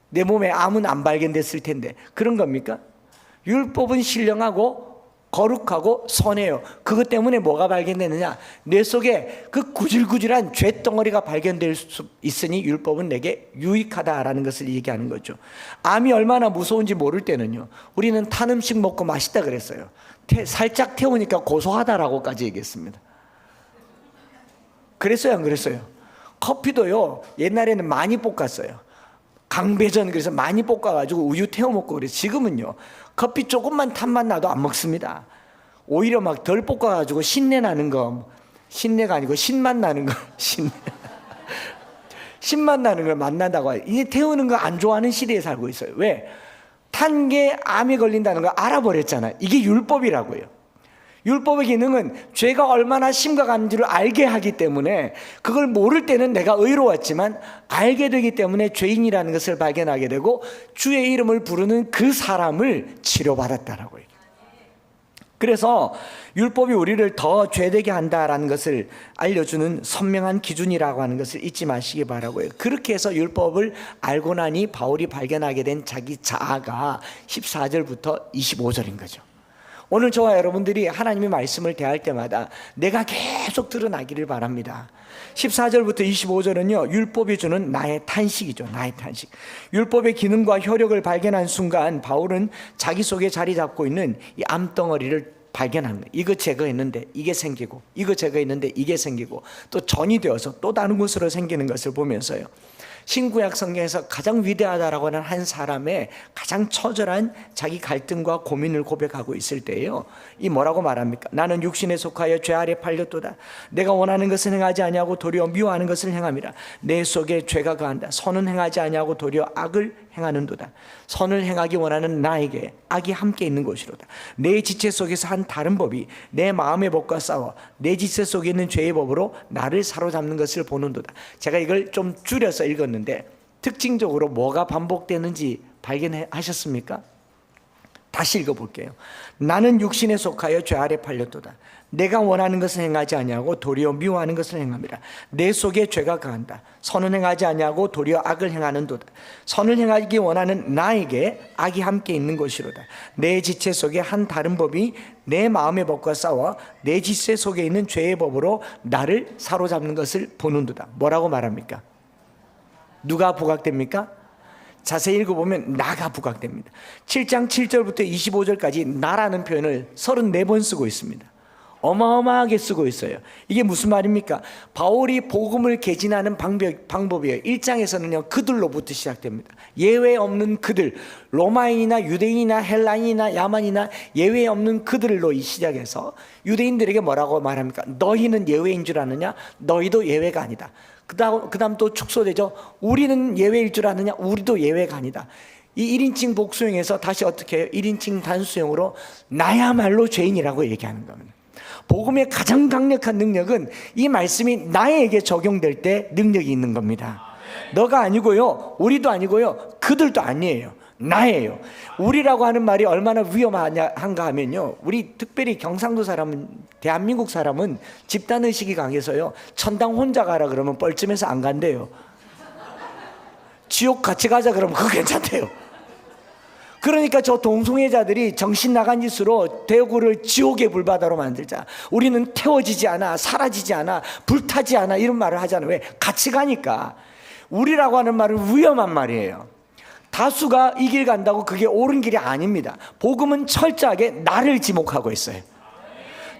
내 몸에 암은 안 발견됐을 텐데, 그런 겁니까? 율법은 신령하고 거룩하고 선해요. 그것 때문에 뭐가 발견되느냐? 뇌 속에 그 구질구질한 죄덩어리가 발견될 수 있으니 율법은 내게 유익하다라는 것을 얘기하는 거죠. 암이 얼마나 무서운지 모를 때는요, 우리는 탄 음식 먹고 맛있다 그랬어요. 살짝 태우니까 고소하다라고까지 얘기했습니다. 그랬어요, 안 그랬어요? 커피도요, 옛날에는 많이 볶았어요. 강배전, 그래서 많이 볶아가지고 우유 태워 먹고 그래서 지금은요, 커피 조금만 탄맛 나도 안 먹습니다. 오히려 막 덜 볶아가지고 신내 나는 거, 신내가 아니고 신맛 나는 거, 신맛 나는 걸 만난다고 해요. 이제 태우는 거 안 좋아하는 시대에 살고 있어요. 왜? 탄 게 암에 걸린다는 걸 알아버렸잖아요. 이게 율법이라고요. 율법의 기능은 죄가 얼마나 심각한지를 알게 하기 때문에, 그걸 모를 때는 내가 의로웠지만 알게 되기 때문에 죄인이라는 것을 발견하게 되고 주의 이름을 부르는 그 사람을 치료받았다라고 얘기해요. 그래서 율법이 우리를 더 죄되게 한다라는 것을 알려주는 선명한 기준이라고 하는 것을 잊지 마시기 바라고요. 그렇게 해서 율법을 알고 나니 바울이 발견하게 된 자기 자아가 14절부터 25절인 거죠. 오늘 저와 여러분들이 하나님의 말씀을 대할 때마다 내가 계속 드러나기를 바랍니다. 14절부터 25절은요, 율법이 주는 나의 탄식이죠. 나의 탄식. 율법의 기능과 효력을 발견한 순간 바울은 자기 속에 자리 잡고 있는 이 암덩어리를 발견합니다. 이거 제거했는데 이게 생기고, 이거 제거했는데 이게 생기고, 또 전이 되어서 또 다른 곳으로 생기는 것을 보면서요, 신구약 성경에서 가장 위대하다라고 하는 한 사람의 가장 처절한 자기 갈등과 고민을 고백하고 있을 때예요, 이 뭐라고 말합니까? 나는 육신에 속하여 죄 아래 팔렸도다. 내가 원하는 것을 행하지 아니하고 도리어 미워하는 것을 행함이라. 내 속에 죄가 거한다. 선은 행하지 아니하고 도리어 악을 행하는도다. 선을 행하기 원하는 나에게 악이 함께 있는 것이로다. 내 지체 속에서 한 다른 법이 내 마음의 법과 싸워 내 지체 속에 있는 죄의 법으로 나를 사로잡는 것을 보는도다. 제가 이걸 좀 줄여서 읽었는데 특징적으로 뭐가 반복되는지 발견하셨습니까? 다시 읽어볼게요. 나는 육신에 속하여 죄 아래 팔렸도다. 내가 원하는 것을 행하지 아니하고 도리어 미워하는 것을 행함이라. 내 속에 죄가 거한다. 선은 행하지 아니하고 도리어 악을 행하는도다. 선을 행하기 원하는 나에게 악이 함께 있는 것이로다. 내 지체 속에 한 다른 법이 내 마음의 법과 싸워 내 지체 속에 있는 죄의 법으로 나를 사로잡는 것을 보는도다. 뭐라고 말합니까? 누가 부각됩니까? 자세히 읽어보면 나가 부각됩니다. 7장 7절부터 25절까지 나라는 표현을 34번 쓰고 있습니다. 어마어마하게 쓰고 있어요. 이게 무슨 말입니까? 바울이 복음을 개진하는 방법이에요. 1장에서는요, 그들로부터 시작됩니다. 예외 없는 그들, 로마인이나 유대인이나 헬라인이나 야만이나 예외 없는 그들로 시작해서 유대인들에게 뭐라고 말합니까? 너희는 예외인 줄 아느냐? 너희도 예외가 아니다. 그 다음 또 축소되죠. 우리는 예외일 줄 아느냐? 우리도 예외가 아니다. 이 1인칭 복수형에서 다시 어떻게 해요? 1인칭 단수형으로 나야말로 죄인이라고 얘기하는 겁니다. 복음의 가장 강력한 능력은 이 말씀이 나에게 적용될 때 능력이 있는 겁니다. 너가 아니고요, 우리도 아니고요, 그들도 아니에요. 나예요. 우리라고 하는 말이 얼마나 위험한가 하면요, 우리 특별히 경상도 사람은, 대한민국 사람은 집단의식이 강해서요, 천당 혼자 가라 그러면 뻘쭘해서 안 간대요. 지옥 같이 가자 그러면 그거 괜찮대요. 그러니까 저 동성애자들이 정신 나간 짓으로 대구를 지옥의 불바다로 만들자, 우리는 태워지지 않아, 사라지지 않아, 불타지 않아, 이런 말을 하잖아요. 왜? 같이 가니까. 우리라고 하는 말은 위험한 말이에요. 다수가 이 길 간다고 그게 옳은 길이 아닙니다. 복음은 철저하게 나를 지목하고 있어요.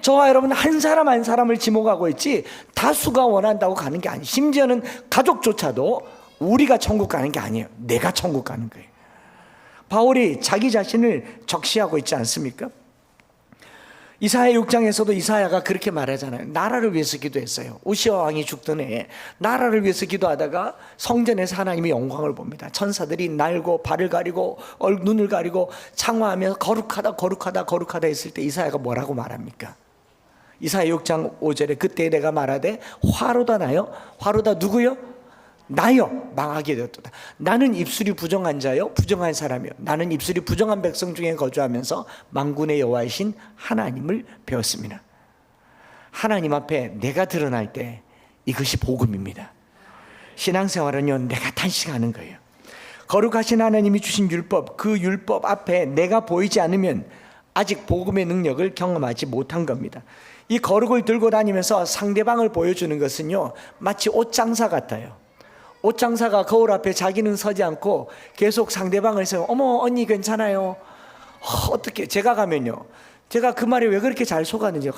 저와 여러분 한 사람 한 사람을 지목하고 있지 다수가 원한다고 가는 게 아니에요. 심지어는 가족조차도 우리가 천국 가는 게 아니에요. 내가 천국 가는 거예요. 바울이 자기 자신을 적시하고 있지 않습니까? 이사야 6장에서도 이사야가 그렇게 말하잖아요. 나라를 위해서 기도했어요. 우시아 왕이 죽던 해에 나라를 위해서 기도하다가 성전에서 하나님의 영광을 봅니다. 천사들이 날고 발을 가리고 눈을 가리고 창화하면서 거룩하다 거룩하다 거룩하다 했을 때 이사야가 뭐라고 말합니까? 이사야 6장 5절에 그때 내가 말하되 화로다 나요. 화로다 누구요? 나여 망하게 되었도다. 나는 입술이 부정한 자요 부정한 사람이요. 나는 입술이 부정한 백성 중에 거주하면서 만군의 여호와이신 하나님을 배웠습니다. 하나님 앞에 내가 드러날 때 이것이 복음입니다. 신앙생활은요, 내가 탄식하는 거예요. 거룩하신 하나님이 주신 율법, 그 율법 앞에 내가 보이지 않으면 아직 복음의 능력을 경험하지 못한 겁니다. 이 거룩을 들고 다니면서 상대방을 보여주는 것은요, 마치 옷장사 같아요. 옷장사가 거울 앞에 자기는 서지 않고 계속 상대방을 세워. 어머 언니 괜찮아요. 어떻게 제가 가면요, 제가 그 말에 왜 그렇게 잘 속았는지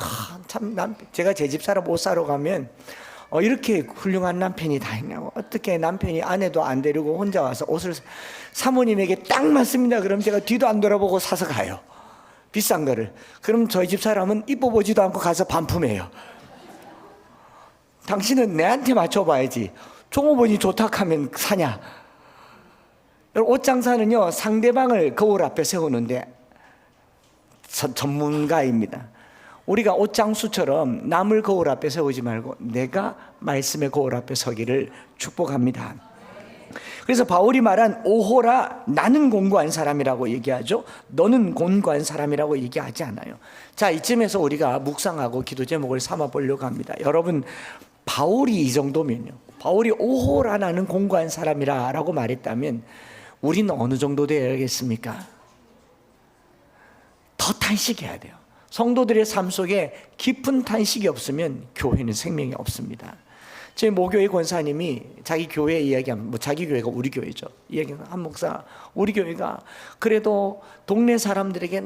참 제가 제 집사람 옷 사러 가면 이렇게 훌륭한 남편이 다 있냐고. 어떻게 남편이 아내도 안 데리고 혼자 와서 옷을 사모님에게 딱 맞습니다. 그럼 제가 뒤도 안 돌아보고 사서 가요. 비싼 거를. 그럼 저희 집사람은 입어보지도 않고 가서 반품해요. 당신은 내한테 맞춰봐야지. 종업원이 좋다 하면 사냐? 옷장사는요, 상대방을 거울 앞에 세우는데 전문가입니다. 우리가 옷장수처럼 남을 거울 앞에 세우지 말고 내가 말씀의 거울 앞에 서기를 축복합니다. 그래서 바울이 말한 오호라, 나는 곤고한 사람이라고 얘기하죠. 너는 곤고한 사람이라고 얘기하지 않아요. 자, 이쯤에서 우리가 묵상하고 기도 제목을 삼아 보려고 합니다. 여러분, 바울이 이 정도면요, 바울이 오호라 나는 곤고한 사람이라 라고 말했다면 우리는 어느 정도 되어야겠습니까? 더 탄식해야 돼요. 성도들의 삶 속에 깊은 탄식이 없으면 교회는 생명이 없습니다. 제 모교회 권사님이 자기 교회 이야기하면, 자기 교회가 우리 교회죠. 이야기하면, 한 목사, 우리 교회가 그래도 동네 사람들에게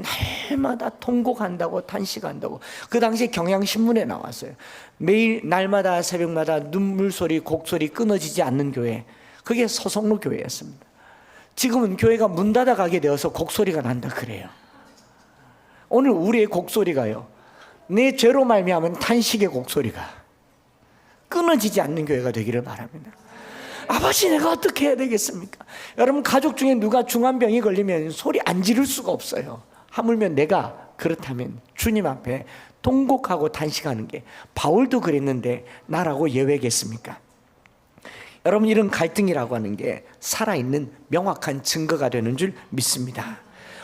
날마다 통곡한다고, 탄식한다고. 그 당시에 경향신문에 나왔어요. 매일 날마다 새벽마다 눈물소리, 곡소리 끊어지지 않는 교회. 그게 서성로 교회였습니다. 지금은 교회가 문 닫아가게 되어서 곡소리가 난다 그래요. 오늘 우리의 곡소리가요, 내 죄로 말미암은 탄식의 곡소리가 끊어지지 않는 교회가 되기를 바랍니다. 아버지, 내가 어떻게 해야 되겠습니까? 여러분, 가족 중에 누가 중환병이 걸리면 소리 안 지를 수가 없어요. 하물며 내가 그렇다면 주님 앞에 통곡하고 탄식하는 게, 바울도 그랬는데 나라고 예외겠습니까? 여러분, 이런 갈등이라고 하는 게 살아있는 명확한 증거가 되는 줄 믿습니다.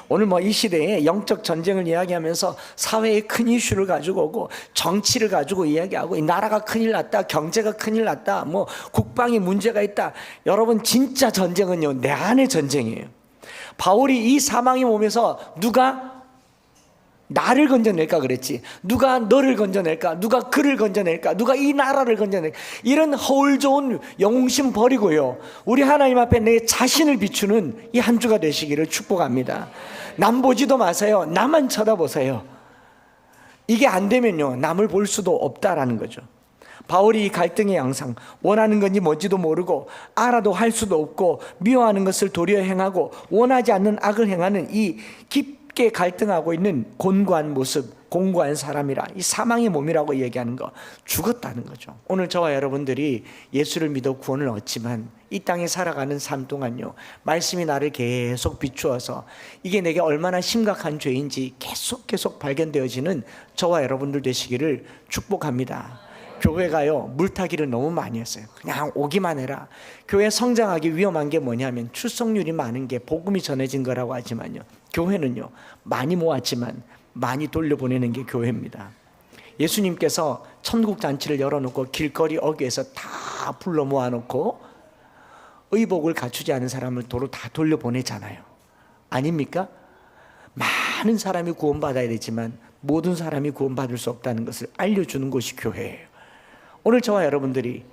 오늘 이 시대에 영적 전쟁을 이야기하면서 사회의 큰 이슈를 가지고 오고, 정치를 가지고 이야기하고, 이 나라가 큰일 났다, 경제가 큰일 났다, 국방이 문제가 있다. 여러분, 진짜 전쟁은요, 내 안의 전쟁이에요. 바울이 이 사망의 몸에서 누가 나를 건져낼까 그랬지, 누가 너를 건져낼까, 누가 그를 건져낼까, 누가 이 나라를 건져낼까, 이런 허울 좋은 영웅심 버리고요, 우리 하나님 앞에 내 자신을 비추는 이 한 주가 되시기를 축복합니다. 남 보지도 마세요. 나만 쳐다보세요. 이게 안 되면요, 남을 볼 수도 없다라는 거죠. 바울이 이 갈등의 양상, 원하는 건지 뭔지도 모르고, 알아도 할 수도 없고, 미워하는 것을 도리어 행하고, 원하지 않는 악을 행하는 이 깊게 갈등하고 있는 곤고한 모습, 공고한 사람이라, 이 사망의 몸이라고 얘기하는 거, 죽었다는 거죠. 오늘 저와 여러분들이 예수를 믿어 구원을 얻지만 이 땅에 살아가는 삶 동안요, 말씀이 나를 계속 비추어서 이게 내게 얼마나 심각한 죄인지 계속 발견되어지는 저와 여러분들 되시기를 축복합니다. 교회가요, 물타기를 너무 많이 했어요. 그냥 오기만 해라. 교회 성장하기 위험한 게 뭐냐면 출석률이 많은 게 복음이 전해진 거라고 하지만요, 교회는요, 많이 모았지만 많이 돌려보내는 게 교회입니다. 예수님께서 천국 잔치를 열어놓고 길거리 어귀에서 다 불러 모아놓고 의복을 갖추지 않은 사람을 도로 다 돌려보내잖아요. 아닙니까? 많은 사람이 구원받아야 되지만 모든 사람이 구원받을 수 없다는 것을 알려주는 곳이 교회예요. 오늘 저와 여러분들이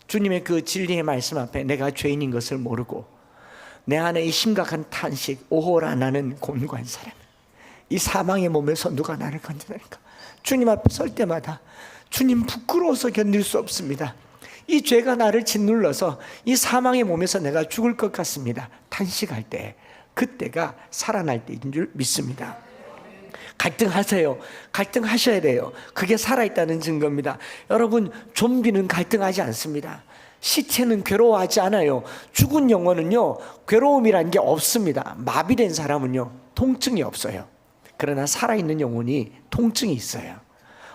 주님의 그 진리의 말씀 앞에 내가 죄인인 것을 모르고 내 안에 이 심각한 탄식, 오호라 나는 곤고한 사람, 이 사망의 몸에서 누가 나를 건져낼까? 주님 앞에 설 때마다 주님 부끄러워서 견딜 수 없습니다. 이 죄가 나를 짓눌러서 이 사망의 몸에서 내가 죽을 것 같습니다. 탄식할 때, 그때가 살아날 때인 줄 믿습니다. 갈등하세요. 갈등하셔야 돼요. 그게 살아있다는 증거입니다. 여러분, 좀비는 갈등하지 않습니다. 시체는 괴로워하지 않아요. 죽은 영혼은요, 괴로움이라는 게 없습니다. 마비된 사람은요, 통증이 없어요. 그러나 살아있는 영혼이 통증이 있어요.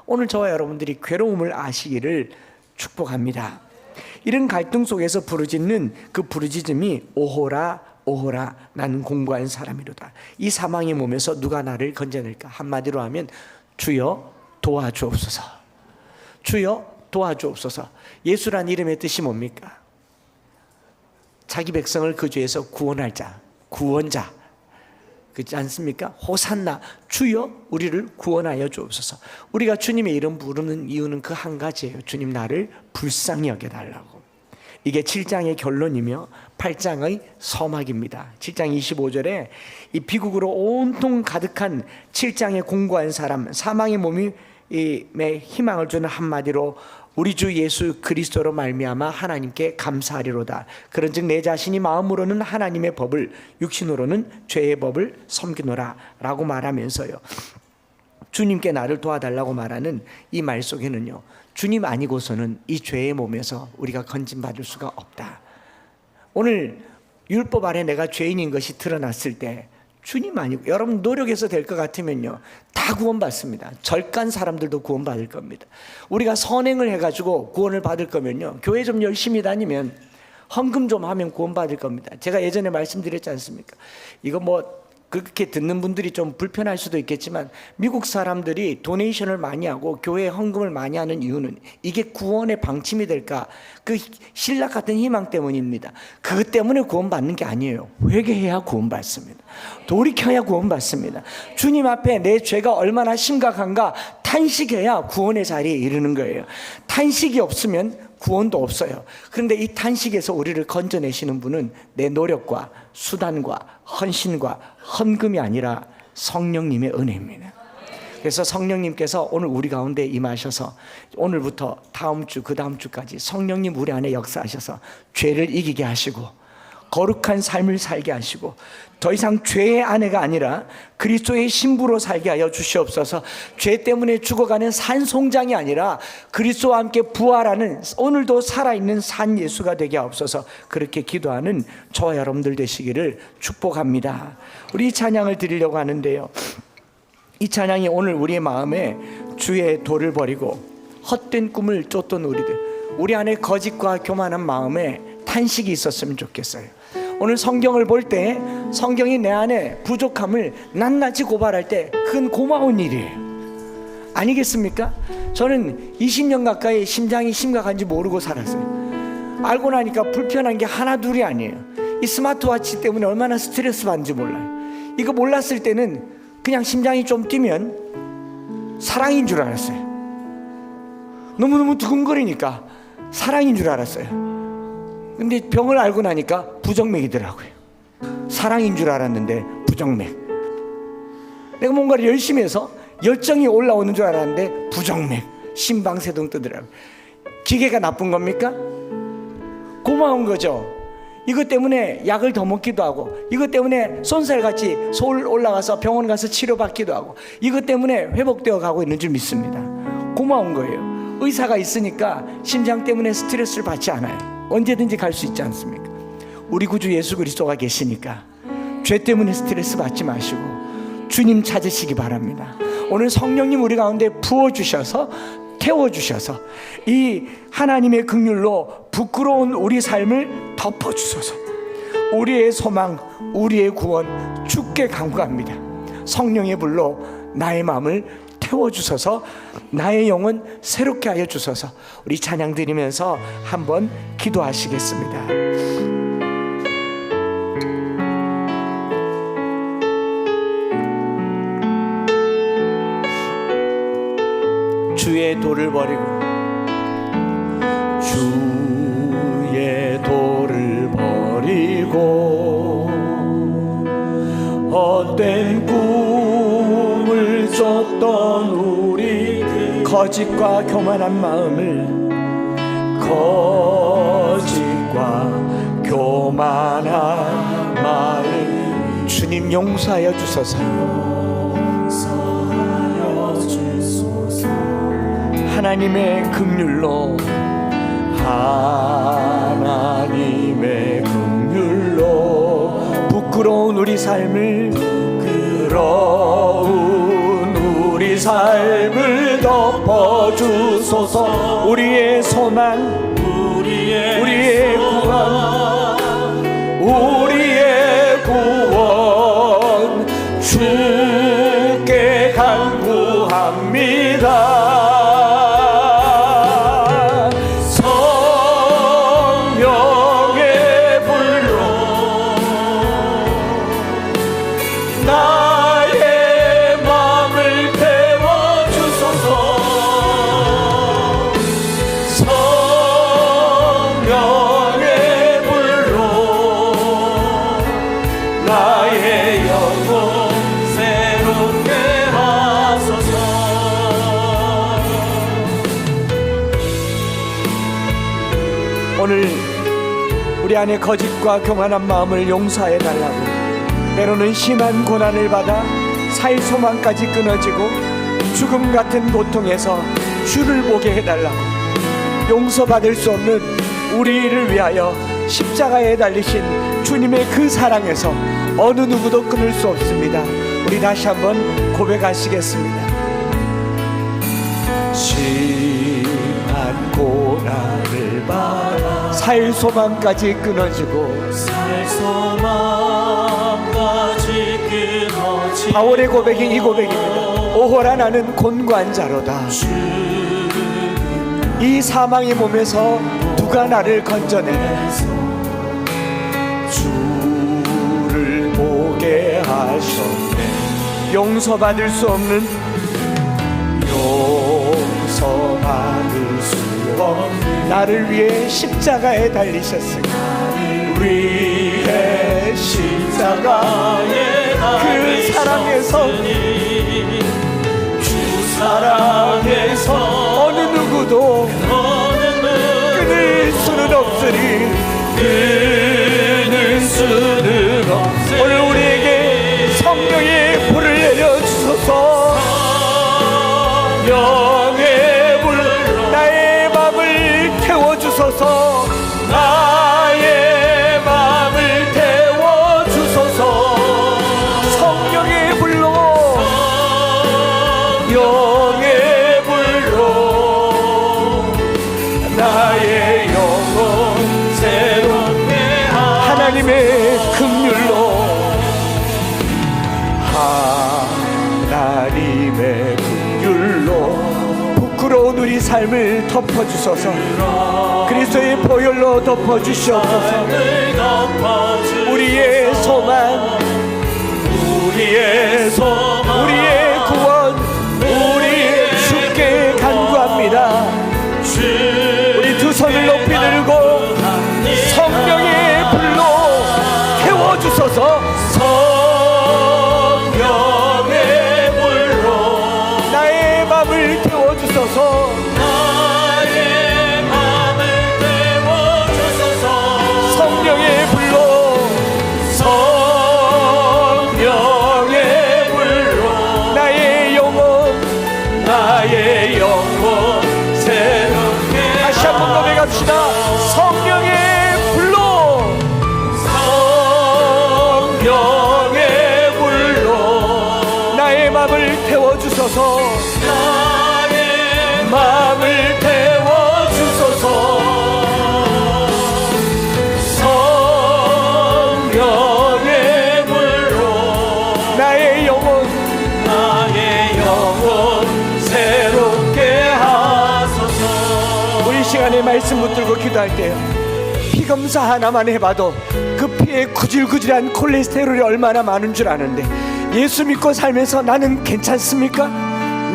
오늘 저와 여러분들이 괴로움을 아시기를 축복합니다. 이런 갈등 속에서 부르짖는 그 부르짖음이 오호라 오호라 나는 공고한 사람이로다. 이 사망의 몸에서 누가 나를 건져낼까? 한마디로 하면 주여 도와주옵소서. 주여 도와주옵소서. 예수란 이름의 뜻이 뭡니까? 자기 백성을 그 죄에서 구원할 자, 구원자, 그렇지 않습니까? 호산나, 주여 우리를 구원하여 주옵소서. 우리가 주님의 이름 부르는 이유는 그 한 가지예요. 주님 나를 불쌍히 여겨달라고. 이게 7장의 결론이며 8장의 서막입니다. 7장 25절에 이 비극으로 온통 가득한 7장의 공고한 사람, 사망의 몸에 희망을 주는 한마디로 우리 주 예수 그리스도로 말미암아 하나님께 감사하리로다. 그런즉 내 자신이 마음으로는 하나님의 법을, 육신으로는 죄의 법을 섬기노라 라고 말하면서요, 주님께 나를 도와달라고 말하는 이 말 속에는요, 주님 아니고서는 이 죄의 몸에서 우리가 건진받을 수가 없다. 오늘 율법 아래 내가 죄인인 것이 드러났을 때 주님 아니고, 여러분 노력해서 될 것 같으면요, 다 구원받습니다. 절간 사람들도 구원받을 겁니다. 우리가 선행을 해가지고 구원을 받을 거면요, 교회 좀 열심히 다니면 헌금 좀 하면 구원받을 겁니다. 제가 예전에 말씀드렸지 않습니까? 이거 뭐 그렇게 듣는 분들이 좀 불편할 수도 있겠지만 미국 사람들이 도네이션을 많이 하고 교회에 헌금을 많이 하는 이유는 이게 구원의 방침이 될까? 그 신락 같은 희망 때문입니다. 그것 때문에 구원받는 게 아니에요. 회개해야 구원받습니다. 돌이켜야 구원받습니다. 주님 앞에 내 죄가 얼마나 심각한가 탄식해야 구원의 자리에 이르는 거예요. 탄식이 없으면 구원도 없어요. 그런데 이 탄식에서 우리를 건져내시는 분은 내 노력과 수단과 헌신과 헌금이 아니라 성령님의 은혜입니다. 그래서 성령님께서 오늘 우리 가운데 임하셔서 오늘부터 다음 주, 그 다음 주까지 성령님 우리 안에 역사하셔서 죄를 이기게 하시고 거룩한 삶을 살게 하시고 더 이상 죄의 아내가 아니라 그리스도의 신부로 살게 하여 주시옵소서. 죄 때문에 죽어가는 산송장이 아니라 그리스도와 함께 부활하는 오늘도 살아있는 산 예수가 되게 하옵소서. 그렇게 기도하는 저와 여러분들 되시기를 축복합니다. 우리 이 찬양을 드리려고 하는데요, 이 찬양이 오늘 우리의 마음에 주의 도를 버리고 헛된 꿈을 쫓던 우리 안에 거짓과 교만한 마음에 탄식이 있었으면 좋겠어요. 오늘 성경을 볼 때 성경이 내 안에 부족함을 낱낱이 고발할 때 그건 고마운 일이에요. 아니겠습니까? 저는 20년 가까이 심장이 심각한지 모르고 살았어요. 알고 나니까 불편한 게 하나 둘이 아니에요. 이 스마트워치 때문에 얼마나 스트레스 받는지 몰라요. 이거 몰랐을 때는 그냥 심장이 좀 뛰면 사랑인 줄 알았어요. 너무너무 두근거리니까 사랑인 줄 알았어요. 근데 병을 알고 나니까 부정맥이더라고요. 사랑인 줄 알았는데 부정맥. 내가 뭔가를 열심히 해서 열정이 올라오는 줄 알았는데 부정맥, 심방세동 뜨더라고요. 기계가 나쁜 겁니까? 고마운 거죠. 이것 때문에 약을 더 먹기도 하고, 이것 때문에 손살같이 서울 올라가서 병원 가서 치료받기도 하고, 이것 때문에 회복되어 가고 있는 줄 믿습니다. 고마운 거예요. 의사가 있으니까 심장 때문에 스트레스를 받지 않아요. 언제든지 갈 수 있지 않습니까? 우리 구주 예수 그리스도가 계시니까 죄 때문에 스트레스 받지 마시고 주님 찾으시기 바랍니다. 오늘 성령님 우리 가운데 부어주셔서 태워주셔서 이 하나님의 긍휼로 부끄러운 우리 삶을 덮어주소서. 우리의 소망, 우리의 구원 주께 간구합니다. 성령의 불로 나의 마음을 태워주소서. 나의 영혼 새롭게 하여 주소서. 우리 찬양 드리면서 한번 기도하시겠습니다. 주의 도를 버리고 주의 도를 버리고 헛된 꿈을 쫓던 우리 거짓과 교만한 마음을 거짓과 교만한 마음 주님 용서하여 주소서. 하나님의 긍휼로 하나님의 긍휼로 부끄러운 우리 삶을 덮어주소서. 우리의 소망, 우리의 구원, 우리의 구원 주께 간구합니다. 오늘 우리 안에 거짓과 교만한 마음을 용서해 달라고, 때로는 심한 고난을 받아 살 소망까지 끊어지고 죽음 같은 고통에서 주를 보게 해달라고, 용서받을 수 없는 우리를 위하여 십자가에 달리신 주님의 그 사랑에서 어느 누구도 끊을 수 없습니다. 우리 다시 한번 고백하시겠습니다. 심한 고난을 받아 살 소망까지 끊어지고 바울의 고백이 이 고백입니다. 오호라 나는 곤고한자로다. 이 사망의 몸에서 누가 나를 건져내나. 주를 보게 하셨네. 용서받을 수 없는, 용서받을 수 없는 나를 위해 십자가에 달리셨으니, 위해 십자가에 그 사랑에서, 주 사랑에서 어느 누구도 끊을 수는 없으니, 끊을 수는 없으니. 오늘 우리에게 성령의 불을 내려주소서. 영의 불 나의 맘을 태워주소서. 나의 맘을 태워주소서. 성령의 불로, 영의 불로 나의 영혼 새롭게 하나님의 긍휼로, 하나님의 긍휼로 부끄러운 우리 삶을 덮어주소서. 그리스도의 보혈로 덮어주시옵소서. 우리의 소망, 우리의 소망, 우리의 구원, 우리의 주께 간구합니다. 우리 두 손을 높이 들고 성령의 불로 태워주소서. 성령의 불로 나의 맘을 태워주소서. 나의 맘을 태워주소서. 성령의 불로, 성령의 불로 나의 영혼, 나의 영혼 새롭게. 다시 한번 고백합시다. 성령의 불로, 성령의 불로 나의 맘을 태워주소서. 나의 맘을 태워주소서. 성령의 불로 나의 영혼, 나의 영혼 새롭게 하소서. 우리 시간에 말씀 붙들고 기도할 때요, 피 검사 하나만 해봐도 그 피에 구질구질한 콜레스테롤이 얼마나 많은 줄 아는데, 예수 믿고 살면서 나는 괜찮습니까?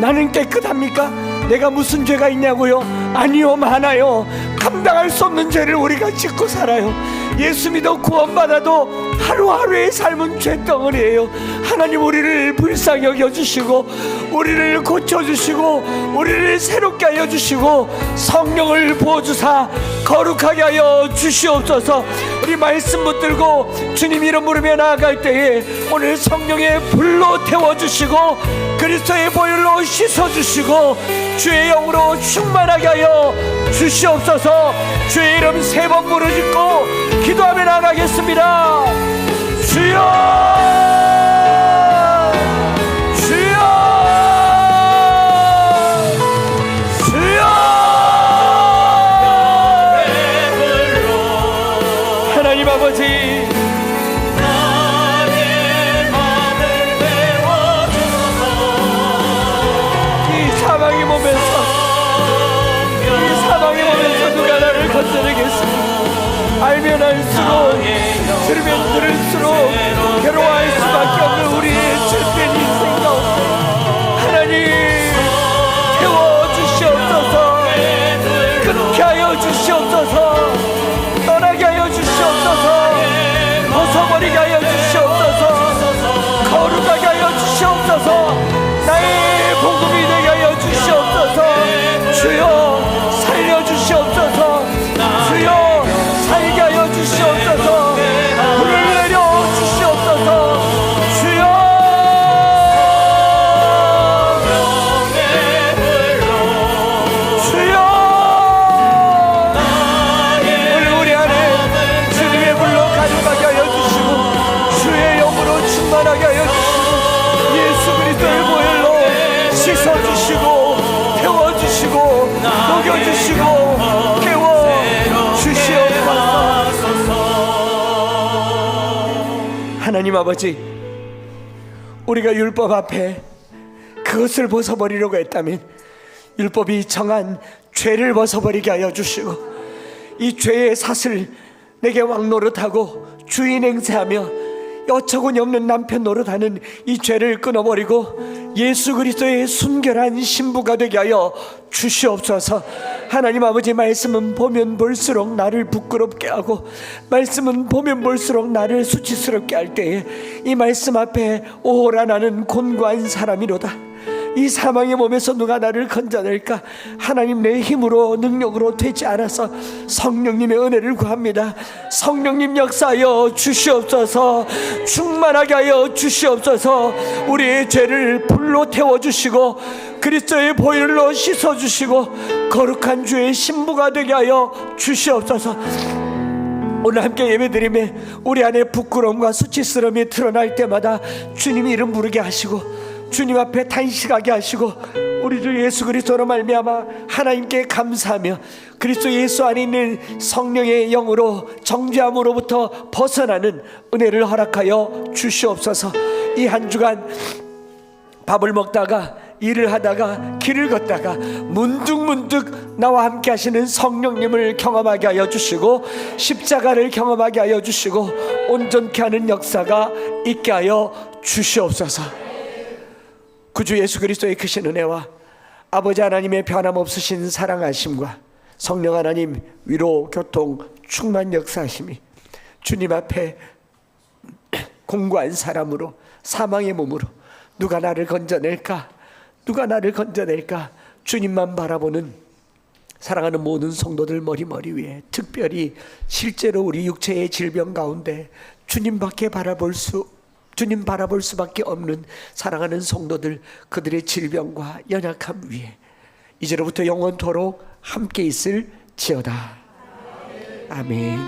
나는 깨끗합니까? 내가 무슨 죄가 있냐고요? 아니요, 많아요. 감당할 수 없는 죄를 우리가 짓고 살아요. 예수 믿어 구원받아도 하루하루의 삶은 죄덩어리예요. 하나님, 우리를 불쌍히 여겨주시고 우리를 고쳐주시고 우리를 새롭게 하여 주시고 성령을 부어주사 거룩하게 하여 주시옵소서. 우리 말씀 붙들고 주님 이름 부르며 나아갈 때에 오늘 성령의 불로 태워주시고 그리스도의 보혈로 씻어주시고 주의 영으로 충만하게 하여 주시옵소서. 주의 이름 3번 부르짖고 기도하며 나가겠습니다. 주여, 주여, 주여. 하나님 아버지, 사망의 몸에서 누가 나를 건져내겠습니까? 알면 알수록 들으면 들을수록 괴로워할 수밖에 없는 우리의 죄된 인생 가운데 하나님 태워주시옵소서. 끊게 하여 주시옵소서. 떠나게 하여 주시옵소서. 벗어버리게 하여 주시옵소서. 거룩하게 하여 주시옵소서. 나의 복음이 되게 하여 주시옵소서. 주여 살려주시옵소서. 주여 살게 하여 주시옵소서. 불을 내려 주시옵소서. 주여, 주여, 오늘 우리 안에 주님의 불로 가득하게 하여 주시고 주의 영으로 충만하게 하여 주시고 예수 그리스도의 보혈로 씻어주시고 태워주시고 하나님 아버지, 우리가 율법 앞에 그것을 벗어버리려고 했다면 율법이 정한 죄를 벗어버리게 하여 주시고, 이 죄의 삿을 내게 왕 노릇하고 주인 행세하며 어처구니 없는 남편 노릇하는 이 죄를 끊어버리고 예수 그리스도의 순결한 신부가 되게 하여 주시옵소서. 하나님 아버지, 말씀은 보면 볼수록 나를 부끄럽게 하고, 말씀은 보면 볼수록 나를 수치스럽게 할 때에 이 말씀 앞에 오라 나는 곤고한 사람이로다, 이 사망의 몸에서 누가 나를 건져낼까? 하나님, 내 힘으로 능력으로 되지 않아서 성령님의 은혜를 구합니다. 성령님 역사하여 주시옵소서. 충만하게 하여 주시옵소서. 우리의 죄를 불로 태워주시고 그리스도의 보혈로 씻어주시고 거룩한 주의 신부가 되게 하여 주시옵소서. 오늘 함께 예배드림에 우리 안에 부끄러움과 수치스러움이 드러날 때마다 주님 이름 부르게 하시고 주님 앞에 탄식하게 하시고 우리 주 예수 그리스도로 말미암아 하나님께 감사하며 그리스도 예수 안에 있는 성령의 영으로 정죄함으로부터 벗어나는 은혜를 허락하여 주시옵소서. 이 한 주간 밥을 먹다가 일을 하다가 길을 걷다가 문득문득 나와 함께 하시는 성령님을 경험하게 하여 주시고 십자가를 경험하게 하여 주시고 온전케 하는 역사가 있게 하여 주시옵소서. 구주 예수 그리스도의 크신 은혜와 아버지 하나님의 변함없으신 사랑하심과 성령 하나님 위로 교통 충만 역사하심이 주님 앞에 공고한 사람으로 사망의 몸으로 누가 나를 건져낼까, 누가 나를 건져낼까 주님만 바라보는 사랑하는 모든 성도들 머리 위에, 특별히 실제로 우리 육체의 질병 가운데 주님 바라볼 수밖에 없는 사랑하는 성도들, 그들의 질병과 연약함 위에 이제로부터 영원토록 함께 있을지어다. 아멘.